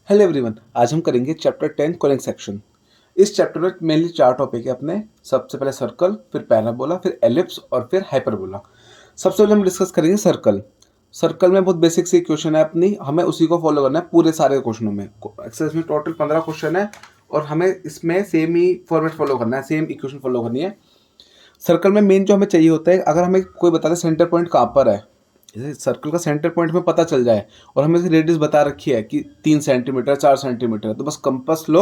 Hello everyone, आज हम करेंगे चैप्टर 10 कोलिंग सेक्शन। इस चैप्टर में मेनली 4 टॉपिक है अपने। सबसे पहले सर्कल, फिर पैराबोला, फिर एलिप्स और फिर हाइपरबोला। सबसे पहले हम डिस्कस करेंगे सर्कल। सर्कल में बहुत बेसिक सी क्वेश्चन है अपनी, हमें उसी को फॉलो करना है पूरे सारे क्वेश्चनों में। एक्सरसाइज में टोटल 15 क्वेश्चन है और हमें इसमें सेम ही फॉर्मेट फॉलो करना है, सेम इक्वेशन फॉलो करनी है। सर्कल में मेन जो हमें चाहिए होता है, अगर हमें कोई बता दे सेंटर पॉइंट कहाँ पर है, जैसे सर्कल का सेंटर पॉइंट में पता चल जाए और हमें इसकी रेडियस बता रखी है कि 3 सेंटीमीटर 4 सेंटीमीटर, तो बस कंपास लो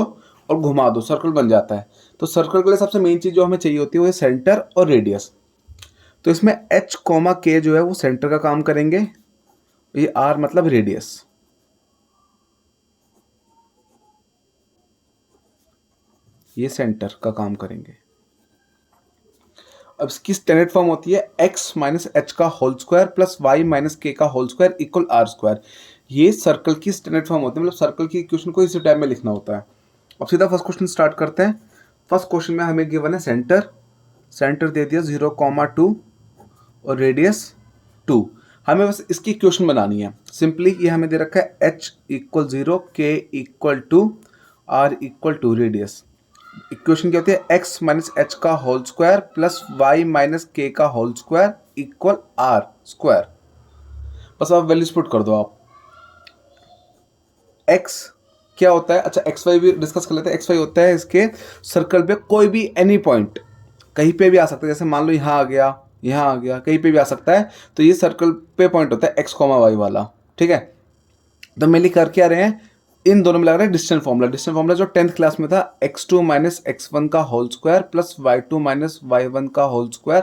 और घुमा दो, सर्कल बन जाता है। तो सर्कल के लिए सबसे मेन चीज़ जो हमें चाहिए होती है वो है सेंटर और रेडियस। तो इसमें एच कोमा के जो है वो सेंटर का काम करेंगे, ये आर मतलब रेडियस। ये सेंटर का काम करेंगे। अब इसकी स्टैंडर्ड फॉर्म होती है x माइनस एच का whole square plus y minus के का whole square equal are square. ये सर्कल की स्टैंडर्ड फॉर्म होती है, मतलब सर्कल की इक्वेशन को इसी टाइप में लिखना होता है। अब सीधा फर्स्ट क्वेश्चन स्टार्ट करते हैं। फर्स्ट क्वेश्चन में हमें गिवन है सेंटर। सेंटर दे दिया 0,2 और रेडियस 2। हमें बस इसकी इक्वेशन बनानी है। सिंपली ये हमें दे रखा है h equal 0, k equal 2, r equal 2 radius. Equation क्या होती है x माइनस एच का whole square plus y minus के का whole square equal are square. बस आप वैल्यूज पुट कर दो आप। x क्या होता है, अच्छा एक्स वाई भी डिस्कस कर लेते हैं। एक्स वाई होता है इसके सर्कल पे कोई भी एनी पॉइंट कहीं पे भी आ सकता है, जैसे मान लो यहाँ आ गया, यहाँ आ गया, कहीं पे भी आ सकता है। तो ये सर्कल पे पॉइंट होता है एक्स कॉमा वाई वाला, ठीक है। तो मेनली कर क्या रहे हैं, इन दोनों में लग रहा है डिस्टेंस फॉर्मूला। डिस्टेंस फॉर्मूला जो 10th क्लास में था, x2 माइनस x1 का whole square plus y2 minus y1 का होल स्क्वायर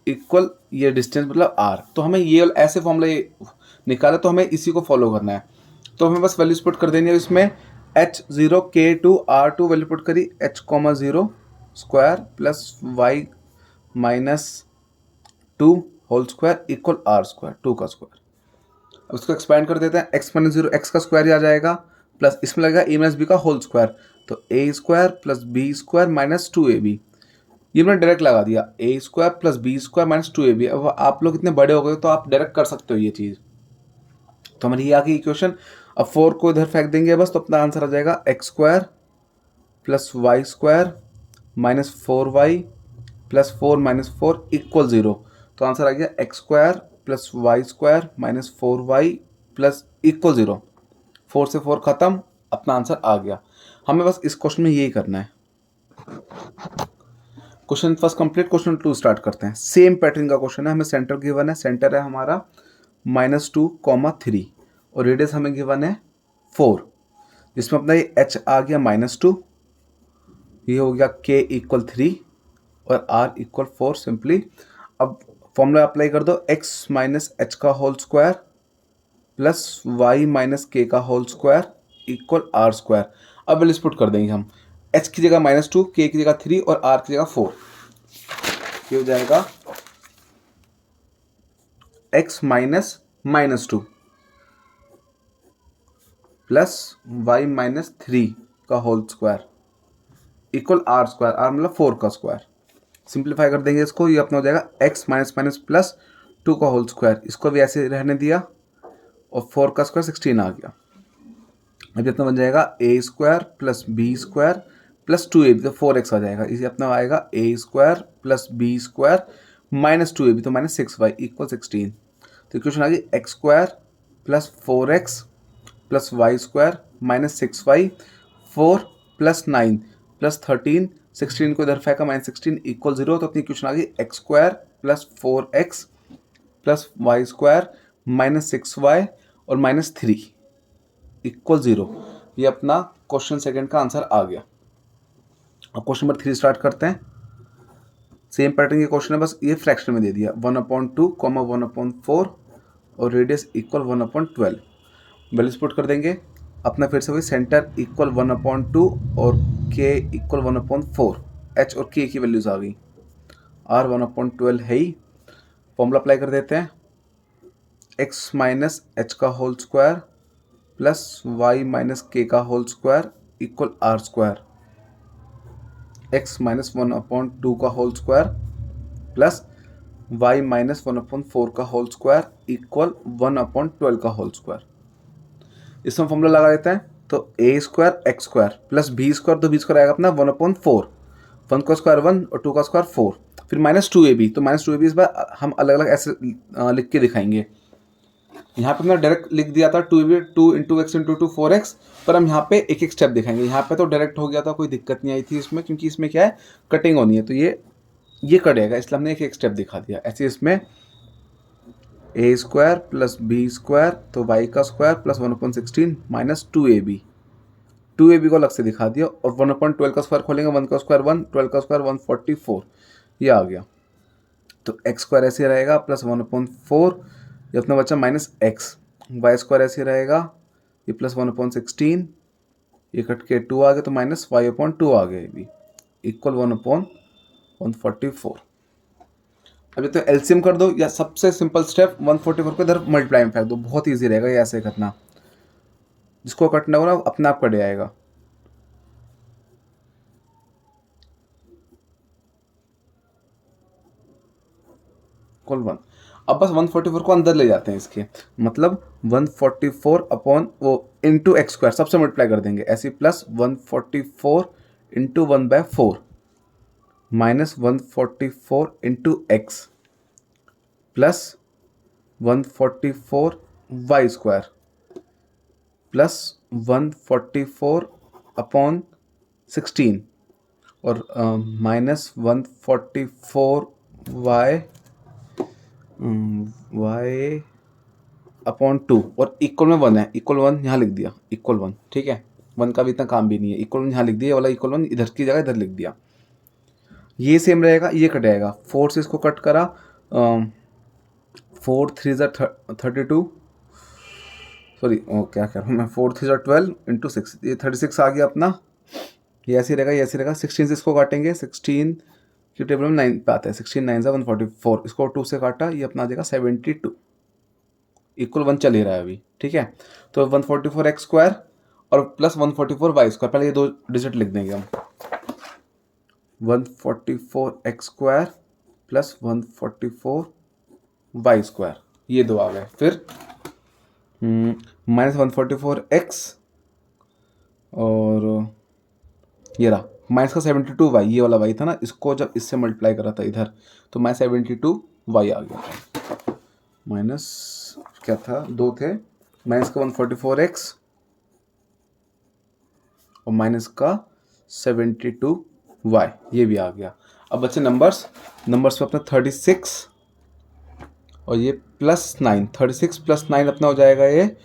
इक्वल ये डिस्टेंस मतलब r। तो हमें ये ऐसे फॉर्मूला निकाला, तो हमें इसी को फॉलो करना है। तो हमें बस वैल्यूज पुट कर देनी है इसमें। h0 k2 r2 value put करी h,0 square plus y minus 2 whole square equal r square, 2 का स्क्वायर। अब इसको एक्सपेंड कर देते हैं, x माइनस 0 एक्स का स्क्वायर ही आ जाएगा, प्लस इसमें लगेगा ए माइनस बी का होल स्क्वायर। तो a square plus B square minus 2ab। ये मैंने डायरेक्ट लगा दिया, a square plus B square minus 2ab। अब आप लोग इतने बड़े हो गए तो आप डायरेक्ट कर सकते हो ये चीज़। तो हमारी ये आ गई इक्वेशन। अब 4 को इधर फेंक देंगे बस, तो अपना आंसर आ जाएगा x square plus Y square minus 4y plus 4 minus 4 equal 0। तो आंसर आ गया x square plus Y square minus 4y plus equal 0। 4 से 4 खत्म, अपना आंसर आ गया। हमें बस इस क्वेश्चन में यही करना है। Question first complete. Question 2 start करते हैं। सेम पैटर्न का क्वेश्चन है, हमें सेंटर गिवन है। सेंटर है हमारा -2,3 और रेडियस हमें गिवन है 4, जिसमें अपना ये h आ गया -2, ये हो गया k इक्वल 3 और r इक्वल 4 सिंपली। अब फॉर्मूला अप्लाई कर दो, x माइनस एच का whole square plus y minus के का whole square equal are square. अब वैल्यूज पुट कर देंगे हम। h की जगह -2, k की जगह 3 और r की जगह 4। ये हो जाएगा x minus -2 plus y minus 3 का whole square equal are square, r मतलब 4 का स्क्वायर। सिंप्लीफाई कर देंगे इसको, ये अपना हो जाएगा x माइनस माइनस प्लस 2 का होल स्क्वायर। इसको भी ऐसे रहने दिया और 4 का स्क्वायर 16 आ गया। अब जितना बन जाएगा a square plus B square plus 2ab, तो 4x आ जाएगा। इसे अपना आएगा a square plus B square minus 2ab, तो माइनस 6y इक्वल 16। तो इक्वेशन आ गई x square plus 4x plus Y square minus 6y, 4 plus 9 plus 13, 16 को इधर फेंका माइनस 16 इक्वल 0। तो अपनी इक्वेशन आ गई x square plus 4x plus Y square minus 6y और माइनस 3 इक्वल 0। ये अपना क्वेश्चन सेकंड का आंसर आ गया। अब क्वेश्चन नंबर 3 स्टार्ट करते हैं। सेम पैटर्न के क्वेश्चन है, बस ये फ्रैक्शन में दे दिया 1/2, 1/4 और रेडियस इक्वल 1/12। वैल्यूज पुट कर देंगे अपना। फिर से वही सेंटर इक्वल 1/2 और k इक्वल 1/4। h और k की वैल्यूज आ गई। r 1/12 है ही। फॉर्मूला अप्लाई कर देते हैं, x माइनस एच का whole square plus Y minus के का whole square equal are square. x minus 1/2 का whole square plus y minus 1/4 का होल स्क्वायर इक्वल 1/12 का होल स्क्वायर। इसमें फॉर्मूला लगा देते हैं। तो a square x square plus B square, तो बी स्क्वायर आएगा अपना 1/4, 1 का स्क्वायर 1 और 2 का स्क्वायर 4, फिर -2ab, तो -2ab इस बार हम अलग अलग ऐसे लिख के दिखाएंगे। यहाँ पे हमने डायरेक्ट लिख दिया था 2ab 2 into x into 2 4x, पर हम यहाँ पे एक एक स्टेप दिखाएंगे। यहाँ पे तो डायरेक्ट हो गया था, कोई दिक्कत नहीं आई थी इसमें, क्योंकि इसमें क्या है कटिंग होनी है, तो ये कटेगा, इसलिए हमने एक एक स्टेप दिखा दिया। ऐसे इसमें a square plus B square, तो वाई का स्क्वायर प्लस 1/16 माइनस 2ab को अलग से दिखा दिया, और 1/12 का स्क्वायर खोलेंगे, 1 का स्क्वायर 1, 12 का स्क्वायर 144, ये आ गया। तो एक्स स्क्वायर ऐसे रहेगा प्लस 1/4, ये अपना बच्चा माइनस एक्स, वाई स्क्वायर ऐसे रहेगा, ये प्लस 1/16, ये कट के 2 आ गया, तो माइनस y/2 आ गया, ये भी इक्वल 1/144। अब ये तो एलसीएम कर दो, या सबसे सिंपल स्टेप 144 को इधर मल्टीप्लाई में फेंक दो, बहुत ईजी रहेगा ये ऐसे करना। जिसको कटना हो ना अपने आप कट जाएगा। कॉल 1। अब बस 144 को अंदर ले जाते हैं इसके, मतलब 144 अपॉन वो इंटू एक्स स्क्वायर सबसे मल्टीप्लाई कर देंगे ऐसे, plus 144 into 1/4 minus 144 into x plus 144 y square plus 144 upon 16 और माइनस 144 वाई अपॉन 2 और इक्वल में 1 है, इक्वल 1 यहाँ लिख दिया, इक्वल 1, ठीक है, 1 का भी इतना काम भी नहीं है, इक्वल 1 यहाँ लिख दिया, वाला इक्वल 1 इधर की जगह इधर लिख दिया। ये सेम रहेगा, ये कट जाएगा, 4 से इसको कट करा, 4 3 32, सॉरी क्या कह रहा हूँ मैं, 4 3 12 इंटू 6, ये 36 आ गया अपना, ये ऐसे रहेगा, ये ऐसे रहेगा। 16 से इसको काटेंगे, 16 की टेबल में 9 पे आता है, 16 9 सा 144, इसको 2 से काटा, ये अपना आ जाएगा 72, इक्वल 1 चल ही रहा है अभी, ठीक है। तो 144 एक्स स्क्वायर और प्लस 144 वाई स्क्वायर, पहले ये दो डिजिट लिख देंगे हम, 144 x square plus 144 y square, ये दो आ गए। फिर माइनस 144 एक्स और ये रहा माइनस का 72 वाई, ये वाला वाई था ना, इसको जब इससे मल्टीप्लाई करा था इधर, तो माइनस 72 वाई आ गया। माइनस क्या था, दो थे, माइनस का 144 एक्स और माइनस का 72 वाई, ये भी आ गया। अब बच्चे नंबर्स पे अपना 36 और ये प्लस 9, 36 प्लस 9 अपना हो जाएगा ये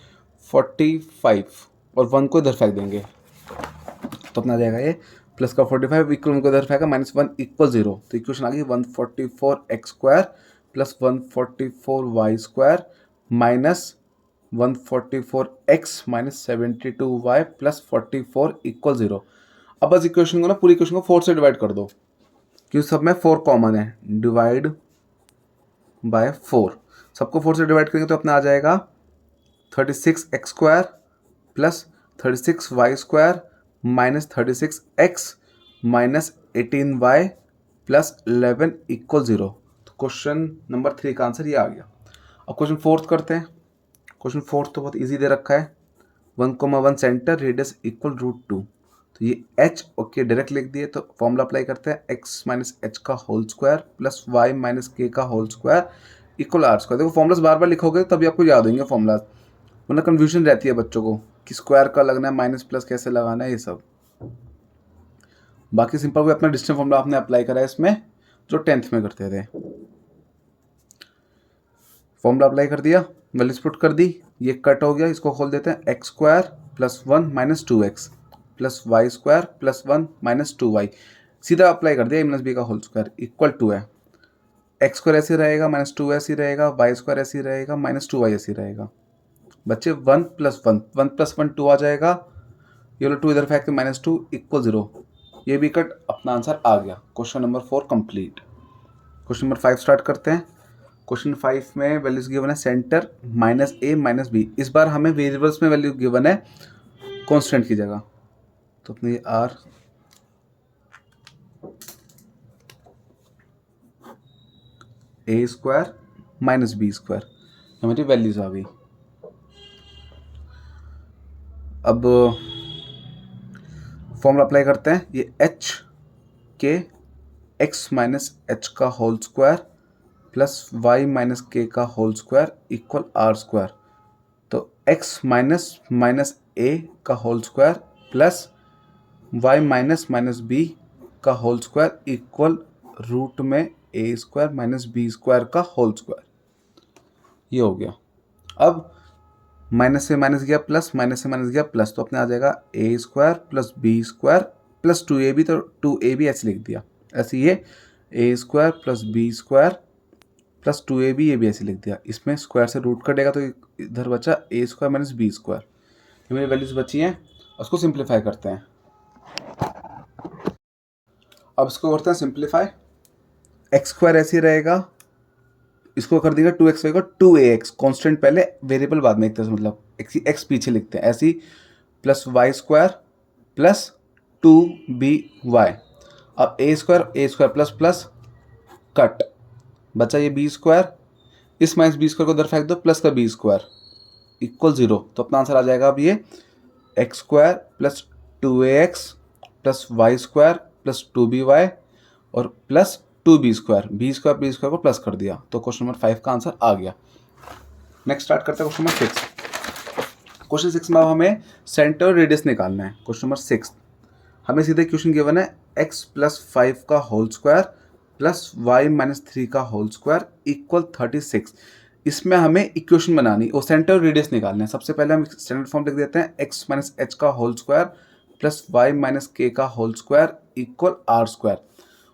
45, और 1 को इधर फेंक देंगे, तो अपना आ जाएगा ये प्लस का 45 इक्वल 1 को इधर फेंका, -1 इक्वल 0, तो इक्वेशन आ गई 144 x square plus 144 y square minus 144 x minus 72 y plus 44 equal 0। अब बस इक्वेशन को ना, पूरी इक्वेशन को 4 से डिवाइड कर दो, क्योंकि सब में 4 कॉमन है, डिवाइड बाय 4, सबको 4 से डिवाइड करेंगे तो अपना आ जाएगा 36 x square plus 36 y square minus 36 x minus 18 y plus 11 equal 0। तो क्वेश्चन नंबर 3 का आंसर ये आ गया। अब क्वेश्चन 4 करते हैं। क्वेश्चन 4 तो बहुत इजी दे रखा है, 1,1 सेंटर रेडियस इक्वल √2, तो ये h ओके डायरेक्ट लिख दिए, तो फॉर्मूला अप्लाई करते हैं, x माइनस एच का whole square plus y minus के का whole square equal r square. देखो फॉर्मूलाज बार बार लिखोगे तभी आपको याद होंगे फॉर्मूलाज, वरना कन्फ्यूजन रहती है बच्चों को कि स्क्वायर का लगना है, माइनस प्लस कैसे लगाना है, ये सब। बाकी सिंपल वे अपना डिस्टेंस फॉर्मूला आपने अप्लाई करा है इसमें, जो 10th में करते थे। फॉर्मूला अप्लाई कर दिया, वैल्यूज पुट कर दी, ये कट हो गया, इसको खोल देते हैं, x square plus 1 minus 2x प्लस Y square plus 1 minus 2y, सीधा अप्लाई कर दिया, a माइनस बी का होल स्क्वायर इक्वल 2 है, एक्स स्क्वायर ऐसे रहेगा माइनस 2 ऐसे रहेगा, वाई स्क्वायर ऐसे रहेगा माइनस 2y ऐसे रहेगा। बच्चे 1 प्लस 1 1 प्लस 1 2 आ जाएगा, ये वाला 2 इधर फेंक के माइनस 2 इक्वल 0, ये भी कट, अपना आंसर आ गया। Question number 4 complete. Question number 5 start करते हैं। क्वेश्चन 5 में वैल्यूज गिवन है सेंटर माइनस ए माइनस बी, इस बार हमें वेरिएबल्स में वैल्यू गिवन है कांस्टेंट की जगह, तो अपने ये r a square minus b square हमारी वैल्यूज आ गई। अब फॉर्मूला अप्लाई करते हैं, ये h k x minus H का whole square plus Y minus के का whole square equal are square. तो एक्स माइनस माइनस ए का whole square plus Y minus minus B का होल स्क्वायर इक्वल रूट में a square minus b square का whole square. ये हो गया। अब माइनस से माइनस गया प्लस, माइनस से माइनस गया प्लस, तो अपने आ जाएगा a square plus B square plus 2ab, तो 2ab ऐसे लिख दिया। ऐसे ये a square plus B square plus 2ab, ये भी ऐसे लिख दिया। इसमें स्क्वायर से रूट कटेगा तो इधर बचा ए स्क्वायर माइनस बी स्क्वायर। ये मेरी वैल्यूज बची हैं, उसको सिंप्लीफाई करते हैं। अब इसको करते हैं सिंप्लीफाई। एक्स स्क्वायर ऐसे ही रहेगा, इसको कर देंगे 2x होगा 2ax, कांस्टेंट पहले वेरिएबल बाद में लिखते हैं, मतलब x पीछे लिखते हैं ऐसे ही, plus Y square plus 2by। अब a square plus plus cut, बचा ये बी स्क्वायर, इस माइनस बी स्क्वायर को उधर फेंक दो, प्लस का बी स्क्वायर इक्वल 0। तो अपना आंसर आ जाएगा अब ये x square plus 2ax plus Y square plus 2by और plus 2b square, b square को प्लस कर दिया। तो क्वेश्चन नंबर 5 का आंसर आ गया। नेक्स्ट स्टार्ट करते हैं क्वेश्चन नंबर 6। क्वेश्चन 6 में अब हमें सेंटर और रेडियस निकालना है। क्वेश्चन नंबर 6 हमें सीधे क्वेश्चन गिवन है x प्लस 5 का whole square plus Y minus 3 का होल स्क्वायर इक्वल 36। इसमें हमें इक्वेशन बनानी और सेंटर और रेडियस निकालना है। सबसे पहले हम स्टैंडर्ड फॉर्म लिख देते हैं, x माइनस एच का whole square plus Y minus के का whole square equal are square.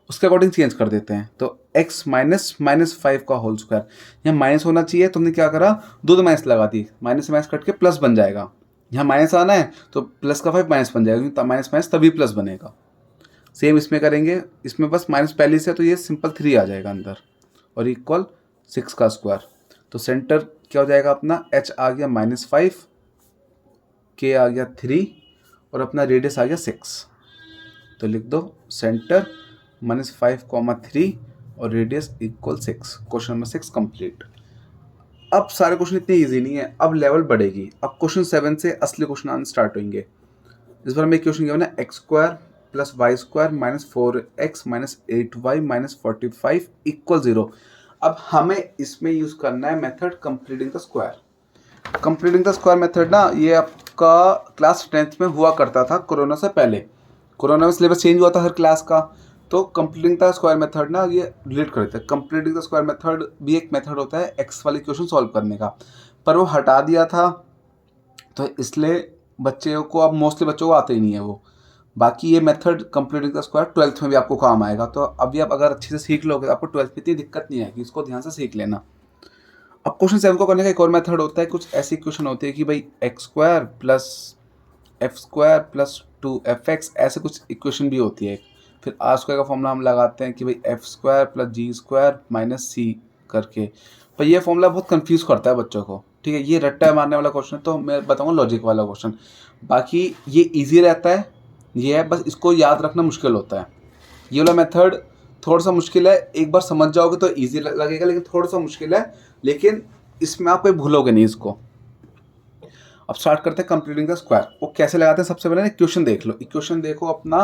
उसके अकॉर्डिंग चेंज कर देते हैं। तो x माइनस माइनस 5 का होल स्क्वायर, यहाँ माइनस होना चाहिए, तुमने क्या करा, दो माइनस लगा दी, माइनस से माइनस कट के प्लस बन जाएगा। यहाँ माइनस आना है तो प्लस का 5 माइनस बन जाएगा, क्योंकि माइनस माइनस तभी प्लस बनेगा। सेम इसमें करेंगे, इसमें बस माइनस पहले से, तो ये सिंपल 3 आ जाएगा अंदर और इक्वल 6 का स्क्वायर। तो सेंटर क्या हो जाएगा अपना, h आ गया -5, k आ गया 3 और अपना रेडियस आ गया 6। तो लिख दो सेंटर -5, 3 और radius equal 6। Question number 6 complete. अब सारे क्वेश्चन इतने इजी नहीं है, अब लेवल बढ़ेगी। अब क्वेश्चन 7 से असली क्वेश्चन आने स्टार्ट होंगे। इस बार हमें क्वेश्चन गिवन है x square plus Y square minus 4x minus 8y minus 45 equal 0। अब हमें इसमें यूज करना है method completing the square. Completing the square method ना, ये आपका क्लास 10th में हुआ करता था कोरोना से पहले। कोरोना में सिलेबस चेंज हुआ था हर क्लास का, तो कंप्लीटिंग द स्क्वायर मेथड ना ये रिलेट करते हैं। कंप्लीटिंग द स्क्वायर मेथड भी एक मेथड होता है एक्स वाली इक्वेशन सॉल्व करने का, पर वो हटा दिया था, तो इसलिए बच्चे को अब मोस्टली बच्चों को आते ही नहीं है वो। बाकी ये method completing the square 12th में भी आपको काम आएगा। तो अभी आप अगर अच्छे से सीख लोगे तो आपको 12th में इतनी दिक्कत नहीं आएगी, इसको ध्यान से सीख लेना। अब क्वेश्चन 7 को करने का एक और मेथड होता है, कुछ ऐसी इक्वेशन होती है कि भाई x square plus F square plus 2fx, ऐसे कुछ इक्वेशन भी होती है। फिर आर स्क्वायर का फॉर्मूला हम लगाते हैं कि भाई एफ स्क्वायर प्लस जी स्क्वायर माइनस सी करके। पर ये फॉर्मूला बहुत कंफ्यूज करता है बच्चों को, ठीक है। ये रट्टा मारने वाला क्वेश्चन है, तो मैं बताऊंगा लॉजिक वाला क्वेश्चन। बाकी ये ईजी रहता है, ये है बस इसको याद रखना मुश्किल होता है। ये वाला मेथड थोड़ा सा मुश्किल है, एक बार समझ जाओगे तो ईजी लगेगा, लेकिन थोड़ा सा मुश्किल है, लेकिन इसमें आप कोई भूलोगे नहीं इसको। अब स्टार्ट करते हैं कंप्लीटिंग द स्क्वायर। वो कैसे लगाते हैं, सबसे पहले इक्वेशन देख लो। इक्वेशन देखो अपना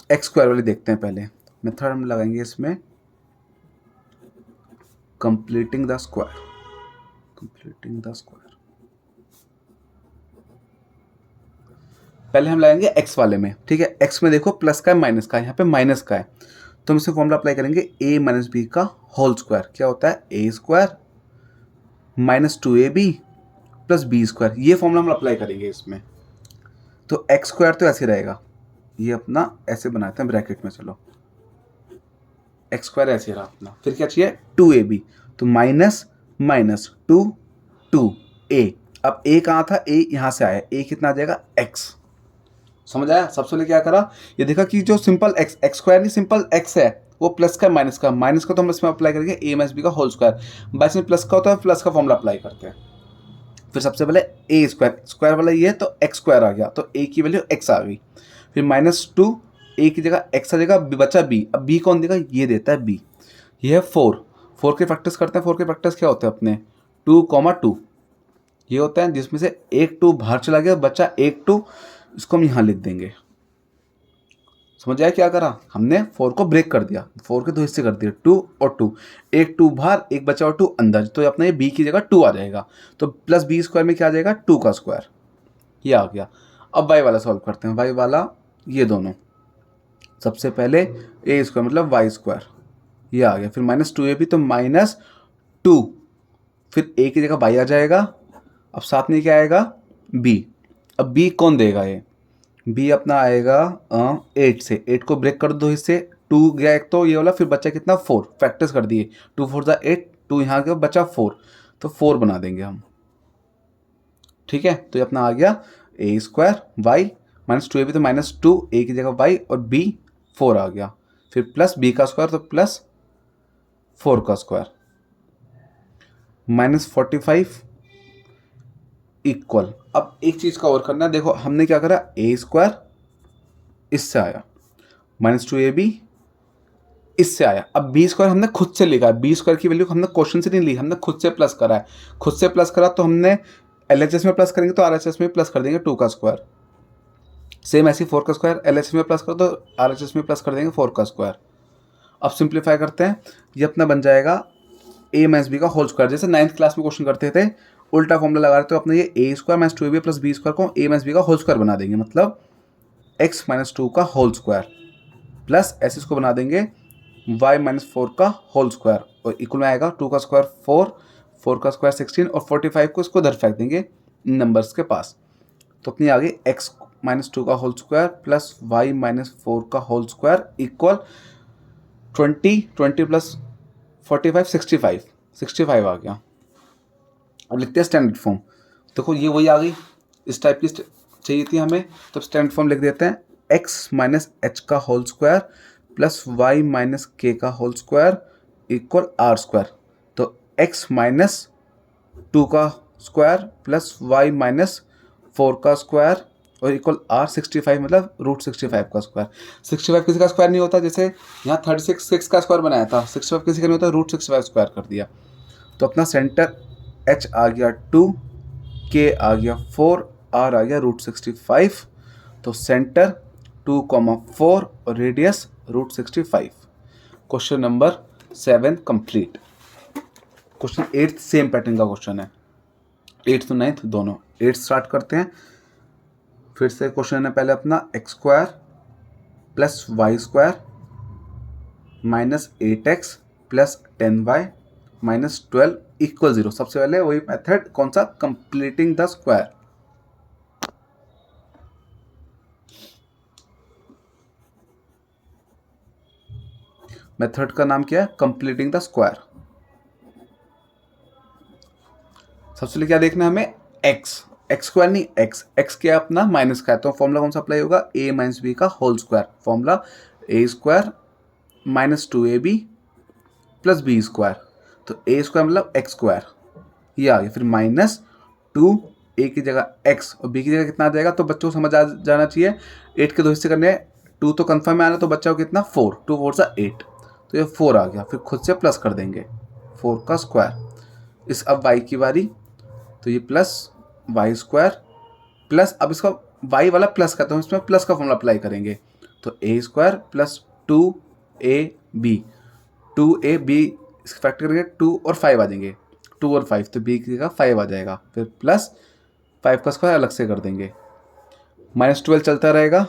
एक्स स्क्वायर वाली देखते हैं पहले। मेथड हम लगाएंगे इसमें completing the square. Completing the square पहले हम लगाएंगे एक्स वाले में, ठीक है। एक्स में देखो प्लस का है माइनस का है, यहाँ पे माइनस का है, तो हम इसे फॉर्मूला अप्लाई करेंगे a माइनस बी का होल स्क्वायर। क्या होता है, a square minus 2ab plus B square. ये फॉर्मूला हम अप्लाई करेंगे इसमें। तो एक्स स्क्वायर तो ऐसे रहेगा, ये अपना ऐसे बनाते हैं ब्रैकेट में, चलो एक्स स्क्वायर ऐसे रहा अपना। फिर क्या चाहिए 2ab, तो माइनस माइनस 2a। अब a कहाँ था, a यहाँ से आया, a कितना आ जाएगा x। समझ आया। सबसे पहले क्या करा, ये देखा कि जो सिंपल एक्स स्क्वायर नहीं, सिंपल एक्स है, वो प्लस का माइनस का, माइनस का तो हम इसमें अप्लाई करेंगे a माइनस बी का होल स्क्वायर। बाईस में प्लस का होता है, प्लस का फॉर्मूला अप्लाई करते हैं। फिर सबसे पहले a स्क्वायर, स्क्वायर वाला ये है तो एक्स स्क्वायर आ गया, तो a की वैल्यू x आ गई। फिर -2, a की जगह x आ जाएगा, बचा b। अब b कौन देगा, ये देता है b। ये है 4 के फैक्टर्स करते हैं। 4 के फैक्टर्स क्या होते हैं अपने, 2, ये होता है, जिसमें से एक 2 बाहर चला गया, बचा एक 2, इसको हम यहाँ लिख देंगे। समझ आया क्या करा हमने, 4 को ब्रेक कर दिया, 4 के 2 हिस्से कर दिए, 2 और 2, एक 2 बाहर एक बचा और 2 अंदर, तो अपना ये b की जगह 2 आ जाएगा, तो प्लस बी स्क्वायर में क्या आ जाएगा 2 का स्क्वायर, ये आ गया। अब y वाला सॉल्व करते हैं, y वाला ये दोनों, सबसे पहले a स्क्वायर मतलब y स्क्वायर, ये आ गया, फिर -2ab तो -2, फिर a की जगह y आ जाएगा, अब साथ में क्या आएगा b, अब b कौन देगा, ये b अपना आएगा 8 से, 8 को ब्रेक कर दो हिस्से, 2 गया एक तो ये वाला, फिर बचा कितना 4, फैक्टर्स कर दिए, 2 4 ज़ा 8, 2 यहाँ के बचा 4, तो 4 बना देंगे हम, ठीक है। तो ये अपना आ गया a स्क्वायर y -2ab तो -2, a की जगह y और b 4 आ गया, फिर प्लस b का स्क्वायर तो प्लस 4 का स्क्वायर, -45 इक्वल। अब एक चीज़ का और करना है, देखो हमने क्या करा, a स्क्वायर इससे आया, -2ab इससे आया, अब बी स्क्वायर हमने खुद से लिखा है, बी स्क्वायर की वैल्यू हमने क्वेश्चन से नहीं ली, हमने खुद से प्लस करा है, खुद से प्लस करा तो हमने एलएचएस में प्लस करेंगे तो आरएचएस में प्लस कर देंगे 2 का स्क्वायर, सेम ऐसे 4 का स्क्वायर एलएचएस में प्लस करो तो आरएचएस में प्लस कर देंगे 4 का स्क्वायर। अब सिंप्लीफाई करते हैं, ये अपना बन जाएगा a माइनस बी का होल स्क्वायर, जैसे 9th क्लास में क्वेश्चन करते थे उल्टा फॉर्मूला लगा रहे, तो अपने ये a square minus 2ab plus B square को a माइनस बी का होल स्क्वायर बना देंगे, मतलब x माइनस 2 का होल स्क्वायर प्लस ऐसे इसको बना देंगे y माइनस 4 का होल स्क्वायर, और इक्वल में आएगा 2 का स्क्वायर 4, 4 का स्क्वायर 16 और 45 को इसको इधर फेंक देंगे इन नंबर्स के पास, तो अपनी आ गई x माइनस 2 का whole square plus y minus 4 का होल स्क्वायर इक्वल 20 प्लस 45 65 आ गया। अब लिखते हैं स्टैंडर्ड फॉर्म, देखो ये वही आ गई, इस टाइप की चाहिए थी हमें, तो स्टैंडर्ड फॉर्म लिख देते हैं, x माइनस एच का whole square plus Y minus के का whole square equal are square, तो x माइनस 2 का स्क्वायर प्लस वाई माइनस 4 का स्क्वायर और इक्वल आर 65 मतलब √65 का स्क्वायर। 65 किसी का स्क्वायर नहीं होता, जैसे यहाँ 36 6 का स्क्वायर बनाया था, 65 किसी का नहीं होता, √65 स्क्वायर कर दिया, तो अपना सेंटर h आ गया 2, k आ गया 4, r आ गया √65, तो सेंटर 2,4 और radius √65। Question number 7 complete. Question 8 same pattern का क्वेश्चन है, 8th तो 9th दोनों। 8 स्टार्ट करते हैं, फिर से क्वेश्चन है पहले अपना x square plus Y square minus 8x plus 10y minus 12 equal 0। सबसे पहले वही मेथड कौन सा, कंप्लीटिंग द स्क्वायर। मेथड का नाम क्या है, कंप्लीटिंग द स्क्वायर। सबसे पहले क्या देखना है हमें, x स्क्वायर नहीं x क्या अपना माइनस का है, तो फॉर्मूला कौन सा अप्लाई होगा, a माइनस बी का whole square, formula a square minus 2ab plus B square, तो a स्क्वायर मतलब x स्क्वायर, ये आ गया, फिर माइनस 2 a की जगह x और b की जगह कितना आ जाएगा, तो बच्चों को समझ आ जाना चाहिए, 8 के 2 हिस्से करने, 2 तो कंफर्म में आना, तो बच्चा को कितना 4, 2 4 सा 8, तो ये 4 आ गया, फिर खुद से प्लस कर देंगे 4 का स्क्वायर। इस अब y की बारी, तो ये प्लस वाई स्क्वायर प्लस, अब इसका y वाला प्लस का, तो इसमें प्लस का फॉर्मूला अप्लाई करेंगे, तो a square plus 2ab, 2ab इसका फैक्टर करेंगे 2 और 5 आ जाएंगे, 2 और 5 तो b की जगह 5 आ जाएगा, फिर प्लस 5 का स्क्वायर अलग से कर देंगे, -12 चलता रहेगा,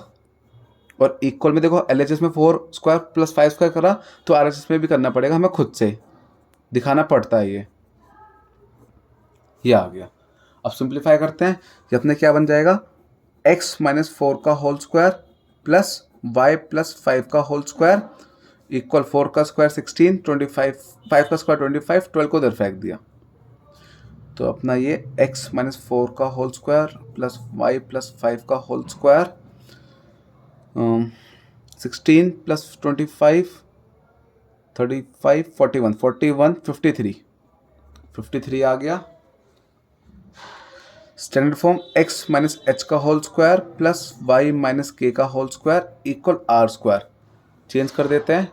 और इक्वल में देखो LHS में 4 स्क्वायर प्लस 5 स्क्वायर करा, तो RHS में भी करना पड़ेगा, हमें खुद से दिखाना पड़ता है, ये आ गया। अब सिंप्लीफाई करते हैं, ये अपने क्या बन जाएगा, x माइनस 4 का whole square plus y plus 5 का होल स्क्वायर इक्वल 4 का स्क्वायर 16, 25 5 का स्क्वायर 25, 12 को इधर फेंक दिया, तो अपना ये x माइनस 4 का whole square plus y plus 5 का होल स्क्वायर 16 प्लस 25 35 41 41 53 आ गया। Standard form x minus H का whole square plus Y minus के का whole square equal are square, change कर देते हैं,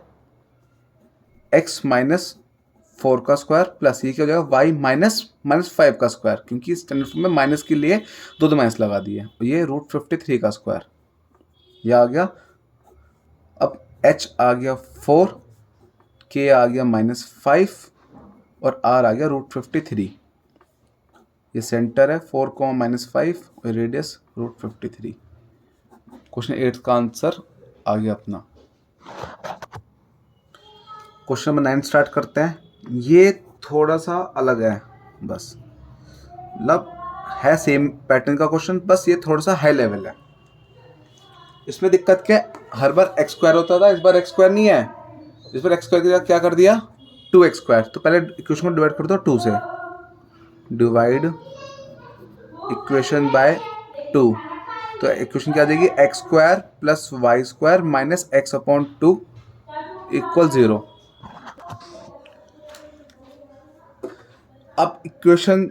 x माइनस 4 का स्क्वायर प्लस ये क्या हो जाएगा y माइनस 5 का स्क्वायर, क्योंकि स्टैंडर्ड फॉर्म में माइनस के लिए दो माइनस लगा दिए, ये √53 का स्क्वायर, यह आ गया h आ गया 4, k आ गया -5 और r आ गया √53। ये सेंटर है 4, -5 और रेडियस √53। क्वेश्चन 8 का आंसर आ गया अपना। क्वेश्चन नंबर 9 स्टार्ट करते हैं। ये थोड़ा सा अलग है, बस मतलब है सेम पैटर्न का क्वेश्चन, बस ये थोड़ा सा हाई लेवल है। इसमें दिक्कत क्या है, हर बार एक्स स्क्वायर होता था, इस बार एक्स स्क्वायर नहीं है। इस बार एक्स स्क्वायर की जगह क्या कर दिया, 2x स्क्वायर। तो पहले इक्वेशन को डिवाइड कर दो 2 से, डिवाइड इक्वेशन बाय 2। तो इक्वेशन क्या आ जाएगी, X square plus Y square minus X upon 2 equal 0। अब इक्वेशन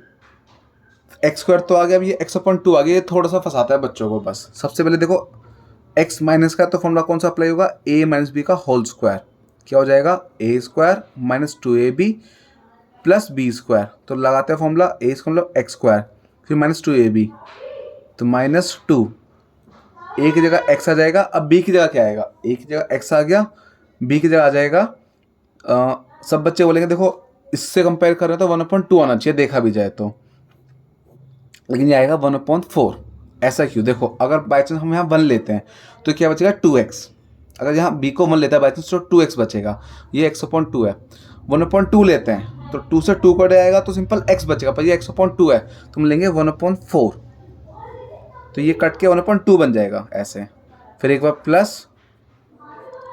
एक्स स्क्वायर तो आ गया, अब ये एक्स अपॉन 2 आ गया। ये थोड़ा सा फंसाता है बच्चों को। बस सबसे पहले देखो x माइनस का तो फॉर्मूला कौन सा अप्लाई होगा, a माइनस बी का होल स्क्वायर। क्या हो जाएगा, a square minus 2ab plus B square. तो लगाते हैं फॉर्मूला, a स्क्वायर मतलब एक्स स्क्वायर फिर माइनस 2ab तो -2। a की जगह x आ जाएगा। अब b की जगह क्या आएगा, a की जगह x आ गया, b की जगह आ जाएगा सब बच्चे बोलेंगे देखो इससे कंपेयर कर रहे हैं तो 1/2 आना चाहिए देखा भी जाए तो, लेकिन ये आएगा 1/4। ऐसा क्यों, देखो अगर बाई चांस हम यहाँ 1 लेते हैं तो क्या बचेगा 2x। अगर यहाँ b को 1 लेता है बाई चांस तो 2x बचेगा, ये x/2 है। 1/2 लेते हैं तो 2 से 2 कट जाएगा तो सिंपल x बचेगा, पर ये x/2 है तो हम लेंगे 1/4। तो ये कट के 1/2 बन जाएगा ऐसे। फिर एक बार प्लस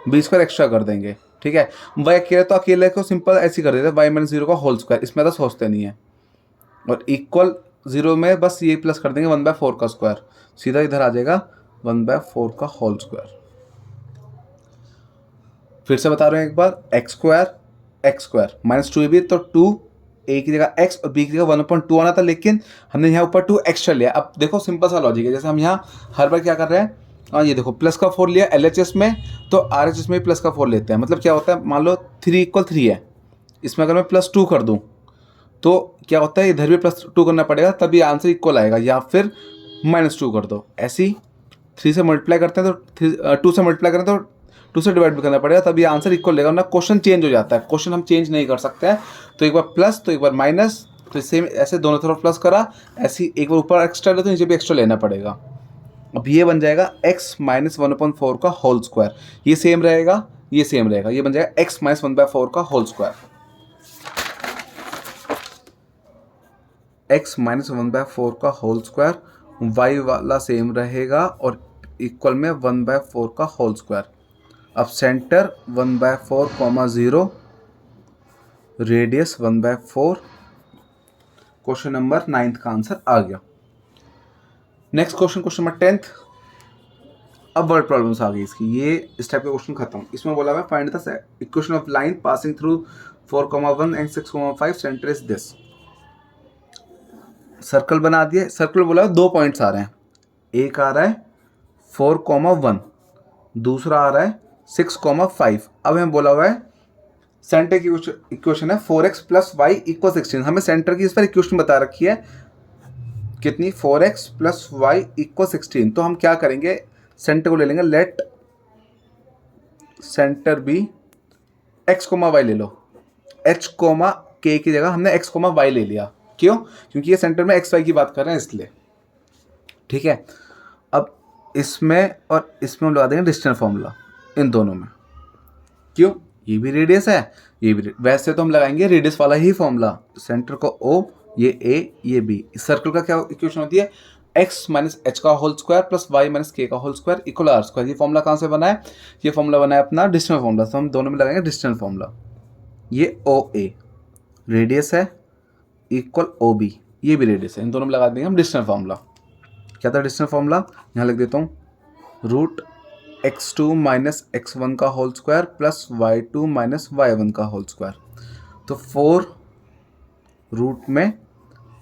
b स्क्वायर एक्स्ट्रा कर देंगे, ठीक है। y अकेले तो अकेले को सिंपल ऐसे कर देते हैं, y माइनस 0 का होल स्क्वायर, इसमें तो सोचते नहीं है। और इक्वल 0 में बस ये प्लस कर देंगे 1/4 का स्क्वायर, सीधा इधर आ जाएगा 1/4 का होल स्क्वायर। फिर से बता रहे हैं एक बार, एक्स स्क्वायर माइनस 2ab तो 2a की जगह x और b की जगह 1/2 आना था, लेकिन हमने यहाँ ऊपर 2 एक्स्ट्रा लिया। अब देखो सिंपल सा लॉजिक है, जैसे हम यहाँ हर बार क्या कर रहे हैं, हाँ ये देखो प्लस का 4 लिया LHS में तो RHS में प्लस का 4 लेते हैं। मतलब क्या होता है, मान लो 3 = 3 है, इसमें अगर मैं +2 कर दूँ तो क्या होता है, इधर भी +2 करना पड़ेगा तभी आंसर इक्वल आएगा, या फिर -2 कर दो। ऐसे ही 3 से मल्टीप्लाई करते हैं तो 2 से मल्टीप्लाई करें तो 2 से डिवाइड भी करना पड़ेगा तभी आंसर इक्वल लेगा, वरना क्वेश्चन चेंज हो जाता है। क्वेश्चन हम चेंज नहीं कर सकते हैं, तो एक बार प्लस तो एक बार माइनस, तो सेम ऐसे दोनों तरफ प्लस करा, ऐसे एक बार ऊपर एक्स्ट्रा ले तो नीचे भी एक्स्ट्रा लेना पड़ेगा। अब ये बन जाएगा x - 1/4 का होल स्क्वायर, ये सेम रहेगा, ये सेम रहेगा, ये बन जाएगा x - 1/4 का होल स्क्वायर। x - 1/4 का होल स्क्वायर, y वाला सेम रहेगा और इक्वल में 1/4 का होल स्क्वायर। अब सेंटर 1/4, 0, रेडियस 1/4। क्वेश्चन नंबर 9 का आंसर आ गया। Next question, question number 10। अब वर्ड प्रॉब्लम्स आ गई इसकी, ये इस टाइप का क्वेश्चन खत्म। इसमें बोला हुआ find the equation of line passing through 4,1 and 6,5, centre is this. Circle बना दिए, सर्कल बोला है 2 पॉइंट्स आ रहे हैं, एक आ रहा है 4,1, दूसरा आ रहा है 6,5। अब हमें बोला हुआ है सेंटर की इक्वेशन है 4x + y = 16। हमें सेंटर की इस पर इक्वेशन बता रखी है कितनी, 4x + y = 16। तो हम क्या करेंगे, सेंटर को ले लेंगे, let centre be x, y ले लो। h, k की जगह हमने x, y ले लिया, क्यों, क्योंकि ये सेंटर में x y की बात कर रहे हैं इसलिए, ठीक है। अब इसमें और इसमें हम लगा देंगे डिस्टेंस फॉर्मूला, इन दोनों में, क्यों, ये भी रेडियस है, ये भी वैसे तो हम लगाएंगे रेडियस वाला ही फॉर्मूला, सेंटर को O, ये A, ये B। इस सर्कल का क्या इक्वेशन होती है, x - h का whole square plus y - k का whole square equal r square. ये फॉर्मूला कहाँ से बना है, ये फॉर्मूला बना है अपना डिस्टेंस फॉर्मूला, तो हम दोनों में लगाएंगे डिस्टेंस फॉर्मूला। ये OA रेडियस है इक्वल OB, ये भी रेडियस है, इन दोनों में लगा देंगे हम डिस्टेंस फॉर्मूला। क्या था डिस्टेंस फॉर्मूला, यहाँ लिख देता हूँ, √x2 - x1 का whole square plus y2 - y1 का होल स्क्वायर। तो 4 रूट में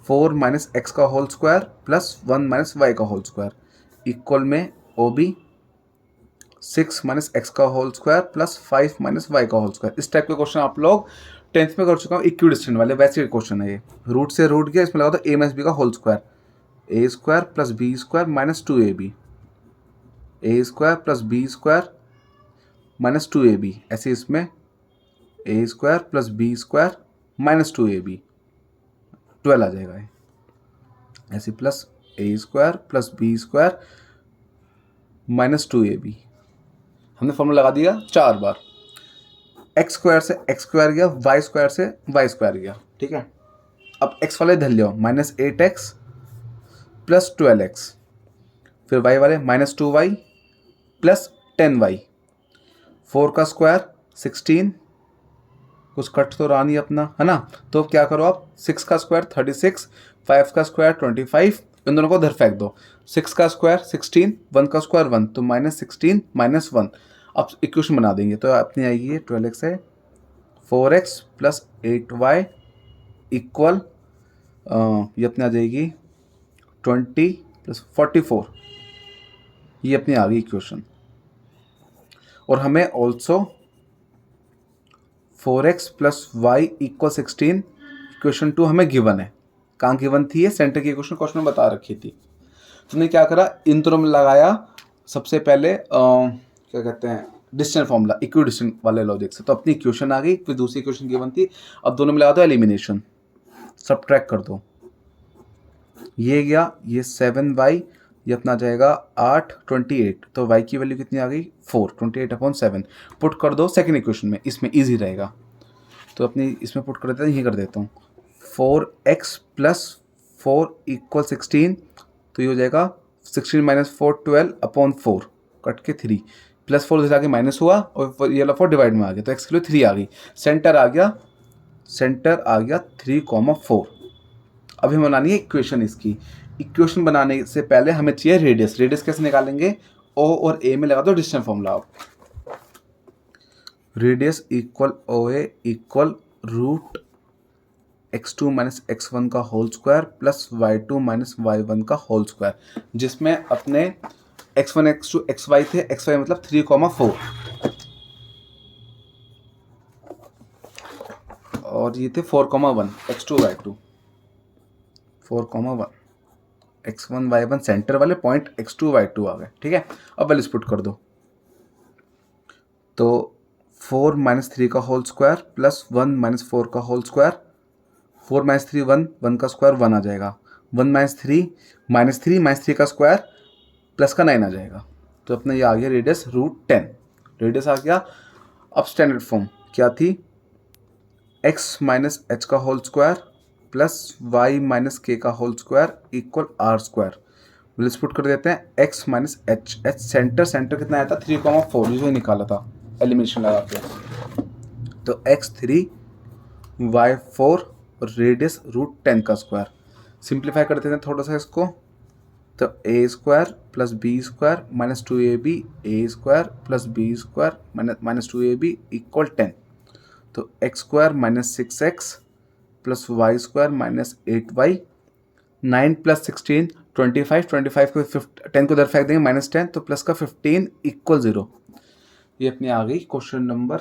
4 - x का होल स्क्वायर प्लस 1 - y का होल स्क्वायर इक्वल में OB 6 - x का होल स्क्वायर प्लस 5 - y का होल स्क्वायर। इस टाइप के क्वेश्चन आप लोग 10th में कर चुका हूँ, इक्विडिस्टेंट वाले वैसे क्वेश्चन है ये। रूट से रूट गया, इसमें लगा तो a - b का whole square, a² + b² - 2ab, a² + b² minus 2ab, ऐसे इसमें a square plus B square minus 2ab, 12 आ जाएगा ये, ऐसे plus a square plus B square minus 2ab। हमने फॉर्मूला लगा दिया 4 बार। एक्स स्क्वायर से एक्स स्क्वायर गया, वाई स्क्वायर से वाई स्क्वायर गया, ठीक है। अब एक्स वाले धर लो, माइनस 8x प्लस 12x, फिर वाई वाले माइनस 2y प्लस 10y, 4 का स्क्वायर 16, कुछ कट तो रहा नहीं अपना, है ना। तो क्या करो आप, 6 का स्क्वायर 36, 5 का स्क्वायर 25, इन दोनों को उधर फेंक दो। 6 का स्क्वायर 16, 1 का स्क्वायर 1, तो माइनस 16 माइनस 1। अब इक्वेशन बना देंगे तो अपनी आएगी ये 12x है, 4x प्लस 8y इक्वल, ये अपनी आ जाएगी 20 प्लस 44, ये अपनी आ गई इक्वेशन। और हमें also 4x plus Y equal 16 equation 2 हमें गिवन है। कहाँ गिवन थी ये, सेंटर की इक्वेशन क्वेश्चन में बता रखी थी। तुमने क्या करा, इन दोनों में लगाया सबसे पहले क्या कहते हैं डिस्टेंस फॉर्मूला, इक्विडिस्टेंस वाले लॉजिक से, तो अपनी इक्वेशन आ गई। फिर दूसरी इक्वेशन गिवन थी, अब दोनों में लगा दो एलिमिनेशन, सब्ट्रैक्ट कर दो, ये गया, ये 7y, ये अपना जाएगा 8, 28, तो y की वैल्यू कितनी आ गई 4, 28/7 पुट कर दो सेकंड इक्वेशन में, इसमें इजी रहेगा। तो अपनी इसमें पुट कर देते हैं, यही कर देता हूँ, 4x प्लस 4 इक्वल 16, तो ये हो जाएगा 16 माइनस 4 12/4 कट के 3 प्लस 4 इधर आगे माइनस हुआ और ये वाला 4 डिवाइड में आ गया, तो x की वैल्यू 3 आ गई। सेंटर आ गया 3,4। अभी हमें बनानी है इक्वेशन। इसकी इक्वेशन बनाने से पहले हमें चाहिए रेडियस। रेडियस कैसे निकालेंगे, o और a में लगा दो डिस्टेंस फॉर्मूला आप, radius equal O A equal root x2 minus x1 का whole square plus y2 minus y1 का होल स्क्वायर, जिसमें अपने x1 x2 xy थे, xy मतलब 3,4 और ये थे 4,1 x2 y2, 4,1 x1 y1 centre वाले पॉइंट x2 y2 आ गए, ठीक है। अब वैल्यूज पुट कर दो, तो 4 माइनस 3 का होल स्क्वायर प्लस 1 माइनस 4 का होल स्क्वायर, 4 माइनस 3 1, 1 का स्क्वायर 1 आ जाएगा, 1 माइनस 3 का स्क्वायर प्लस का 9 आ जाएगा, तो अपना ये आ गया रेडियस √10, रेडियस आ गया। अब स्टैंडर्ड फॉर्म क्या थी, x माइनस एच का whole square plus Y minus के का whole square equal are square, values put कर देते हैं, x minus H, H centre कितना आया था 3,4, जो निकाला था एलिमिनेशन लगा के, तो x3 y4 रेडियस √10 का स्क्वायर। सिंप्लीफाई कर देते हैं थोड़ा सा इसको, तो a square plus B square minus 2ab, a square plus B square minus 2ab equal 10, तो x square minus 6x plus Y square minus 8y, 9 plus 16 25, 25 को 10 को इधर फेंक देंगे माइनस 10, तो प्लस का 15 इक्वल 0। ये अपनी आ गई क्वेश्चन नंबर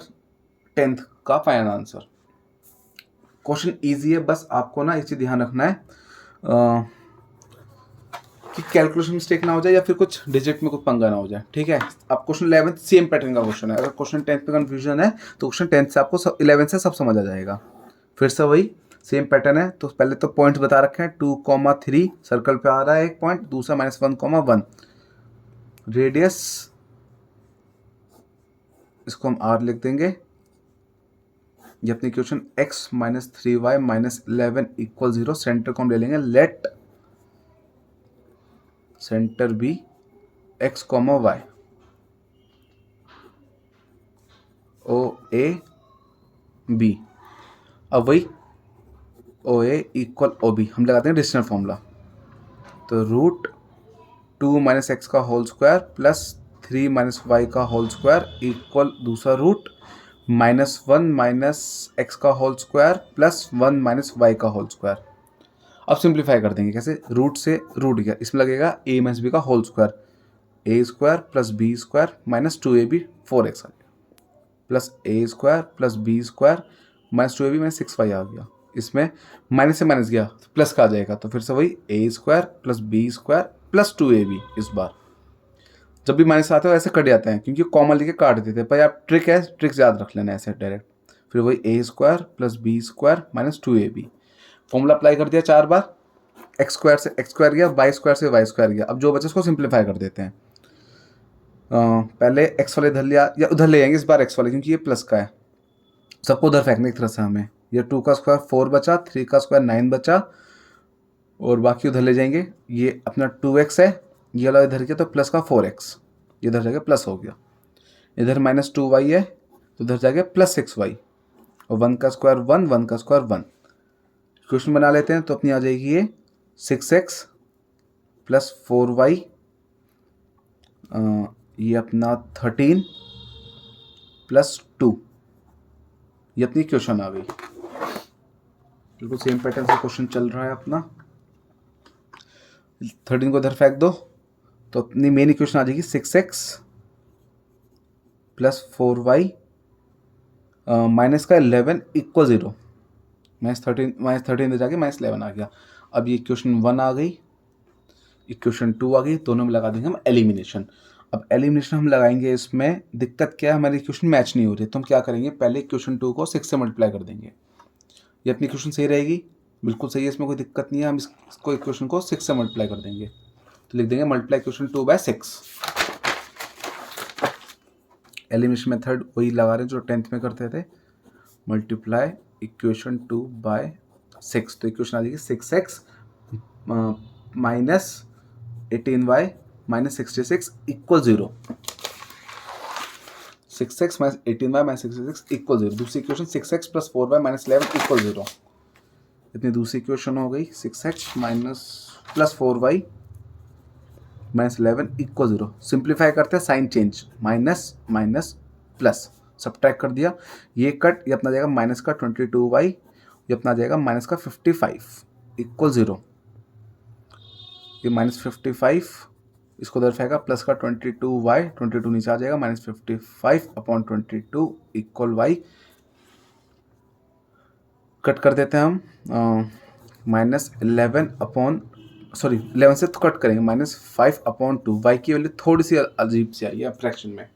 10th का फाइनल आंसर। क्वेश्चन इजी है, बस आपको ना इसे ध्यान रखना है कि कैलकुलेशन मिस्टेक ना हो जाए या फिर कुछ डिजिट में कुछ पंगा ना हो जाए, ठीक है। अब क्वेश्चन 11 सेम पैटर्न का क्वेश्चन है, अगर क्वेश्चन 10th में कंफ्यूजन है तो क्वेश्चन 10th से आपको 11 से सब समझ आ जाएगा। फिर से वही सेम पैटर्न है, तो पहले तो पॉइंट बता रखे हैं 2,3 सर्कल पे आ रहा है एक पॉइंट, दूसरा -1,1 रेडियस, इसको हम r लिख देंगे। ये अपनी equation x minus 3y minus 11 equal 0, centre को हम ले लेंगे, let centre be x, y, O A B. अब वही ओ ए इक्वल ओ बी हम लगाते हैं डिस्टेंस फॉर्मूला, तो √2 माइनस एक्स का whole square plus 3 minus Y का होल स्क्वायर इक्वल दूसरा रूट -1 माइनस एक्स का whole square plus 1 minus Y का होल स्क्वायर। अब सिंप्लीफाई कर देंगे कैसे, रूट से रूट गया, इसमें लगेगा a माइनस बी का whole square, a square plus B square minus 2ab 4x आ गया, plus a square plus B square minus 2ab minus 6y आ गया, इसमें माइनस से माइनस गया तो प्लस का आ जाएगा, तो फिर से वही a square plus B square plus 2ab इस बार। जब भी माइनस आते हो ऐसे कट जाते हैं क्योंकि कॉमन लेके काट देते हैं, पर आप ट्रिक है, ट्रिक्स याद रख लेना ऐसे डायरेक्ट। फिर वही a square plus B square minus 2ab, formula apply कर दिया 4 बार, एक्स स्क्वायर से एक्स स्क्वायर गया, वाई स्क्वायर से वाई स्क्वायर गया। अब जो बचे उसको सिंप्लीफाई कर देते हैं। पहले एक्स वाले इधर लिया या उधर ले जाएंगे इस बार एक्स वाले, क्योंकि ये प्लस का है, सबको उधर फेंकने की तरह से हमें। ये 2 का स्क्वायर 4 बचा, 3 का स्क्वायर 9 बचा, और बाकी उधर ले जाएंगे। ये अपना 2x है, ये वाला इधर गया तो प्लस का 4x, ये इधर जाके प्लस हो गया। इधर माइनस 2y है तो इधर जाके प्लस 6y, और 1 का स्क्वायर 1, 1 का स्क्वायर 1। क्वेश्चन बना लेते हैं तो अपनी आ जाएगी ये 6x प्लस 4y, ये अपना 13 प्लस 2, ये अपनी क्वेश्चन आ गई। बिल्कुल सेम पैटर्न से क्वेश्चन चल रहा है अपना। 13 को इधर फेंक दो तो अपनी मेन इक्वेशन आ जाएगी 6x प्लस 4y माइनस का 11 इक्वल 0। -13 इधर जाके -11 आ गया। अब ये इक्वेशन 1 आ गई, इक्वेशन 2 आ गई, दोनों में लगा देंगे हम एलिमिनेशन। अब एलिमिनेशन हम लगाएंगे, इसमें दिक्कत क्या है, हमारी इक्वेशन मैच नहीं हो रही, तो हम क्या करेंगे, पहले इक्वेशन 2 को 6 से मल्टीप्लाई कर देंगे। ये अपनी इक्वेशन सही रहेगी, बिल्कुल सही है, इसमें कोई दिक्कत नहीं है। हम इसको इक्वेशन को 6 से मल्टीप्लाई कर देंगे, तो लिख देंगे multiply equation 2 by 6। Elimination method वही लगा रहे हैं जो 10th में करते थे, मल्टीप्लाई इक्वेशन 2 बाय 6। तो इक्वेशन आ जाएगी 6x minus 18y minus 66 equal 0। 6x minus 18y minus 66 equal 0। दूसरी equation 6x plus 4y minus 11 equal 0। इतनी दूसरी इक्वेशन हो गई 6x minus plus 4y minus 11 equal 0। Simplify करते हैं, sign change, minus minus plus, subtract कर दिया, ये कट, ये अपना जाएगा माइनस का 22y, ये अपना जाएगा माइनस का 55 इक्वल 0। ये माइनस 55, इसको उधर फेंका, प्लस का 22y, 22 नीचे आ जाएगा, minus 55 upon 22 equal y। Cut कर देते हैं हम, माइनस 11 अपॉन, सॉरी 11 से तो कट करेंगे, -5 अपॉन 2। वाई की वैल्यू थोड़ी सी अजीब सी आई है फ्रैक्शन में,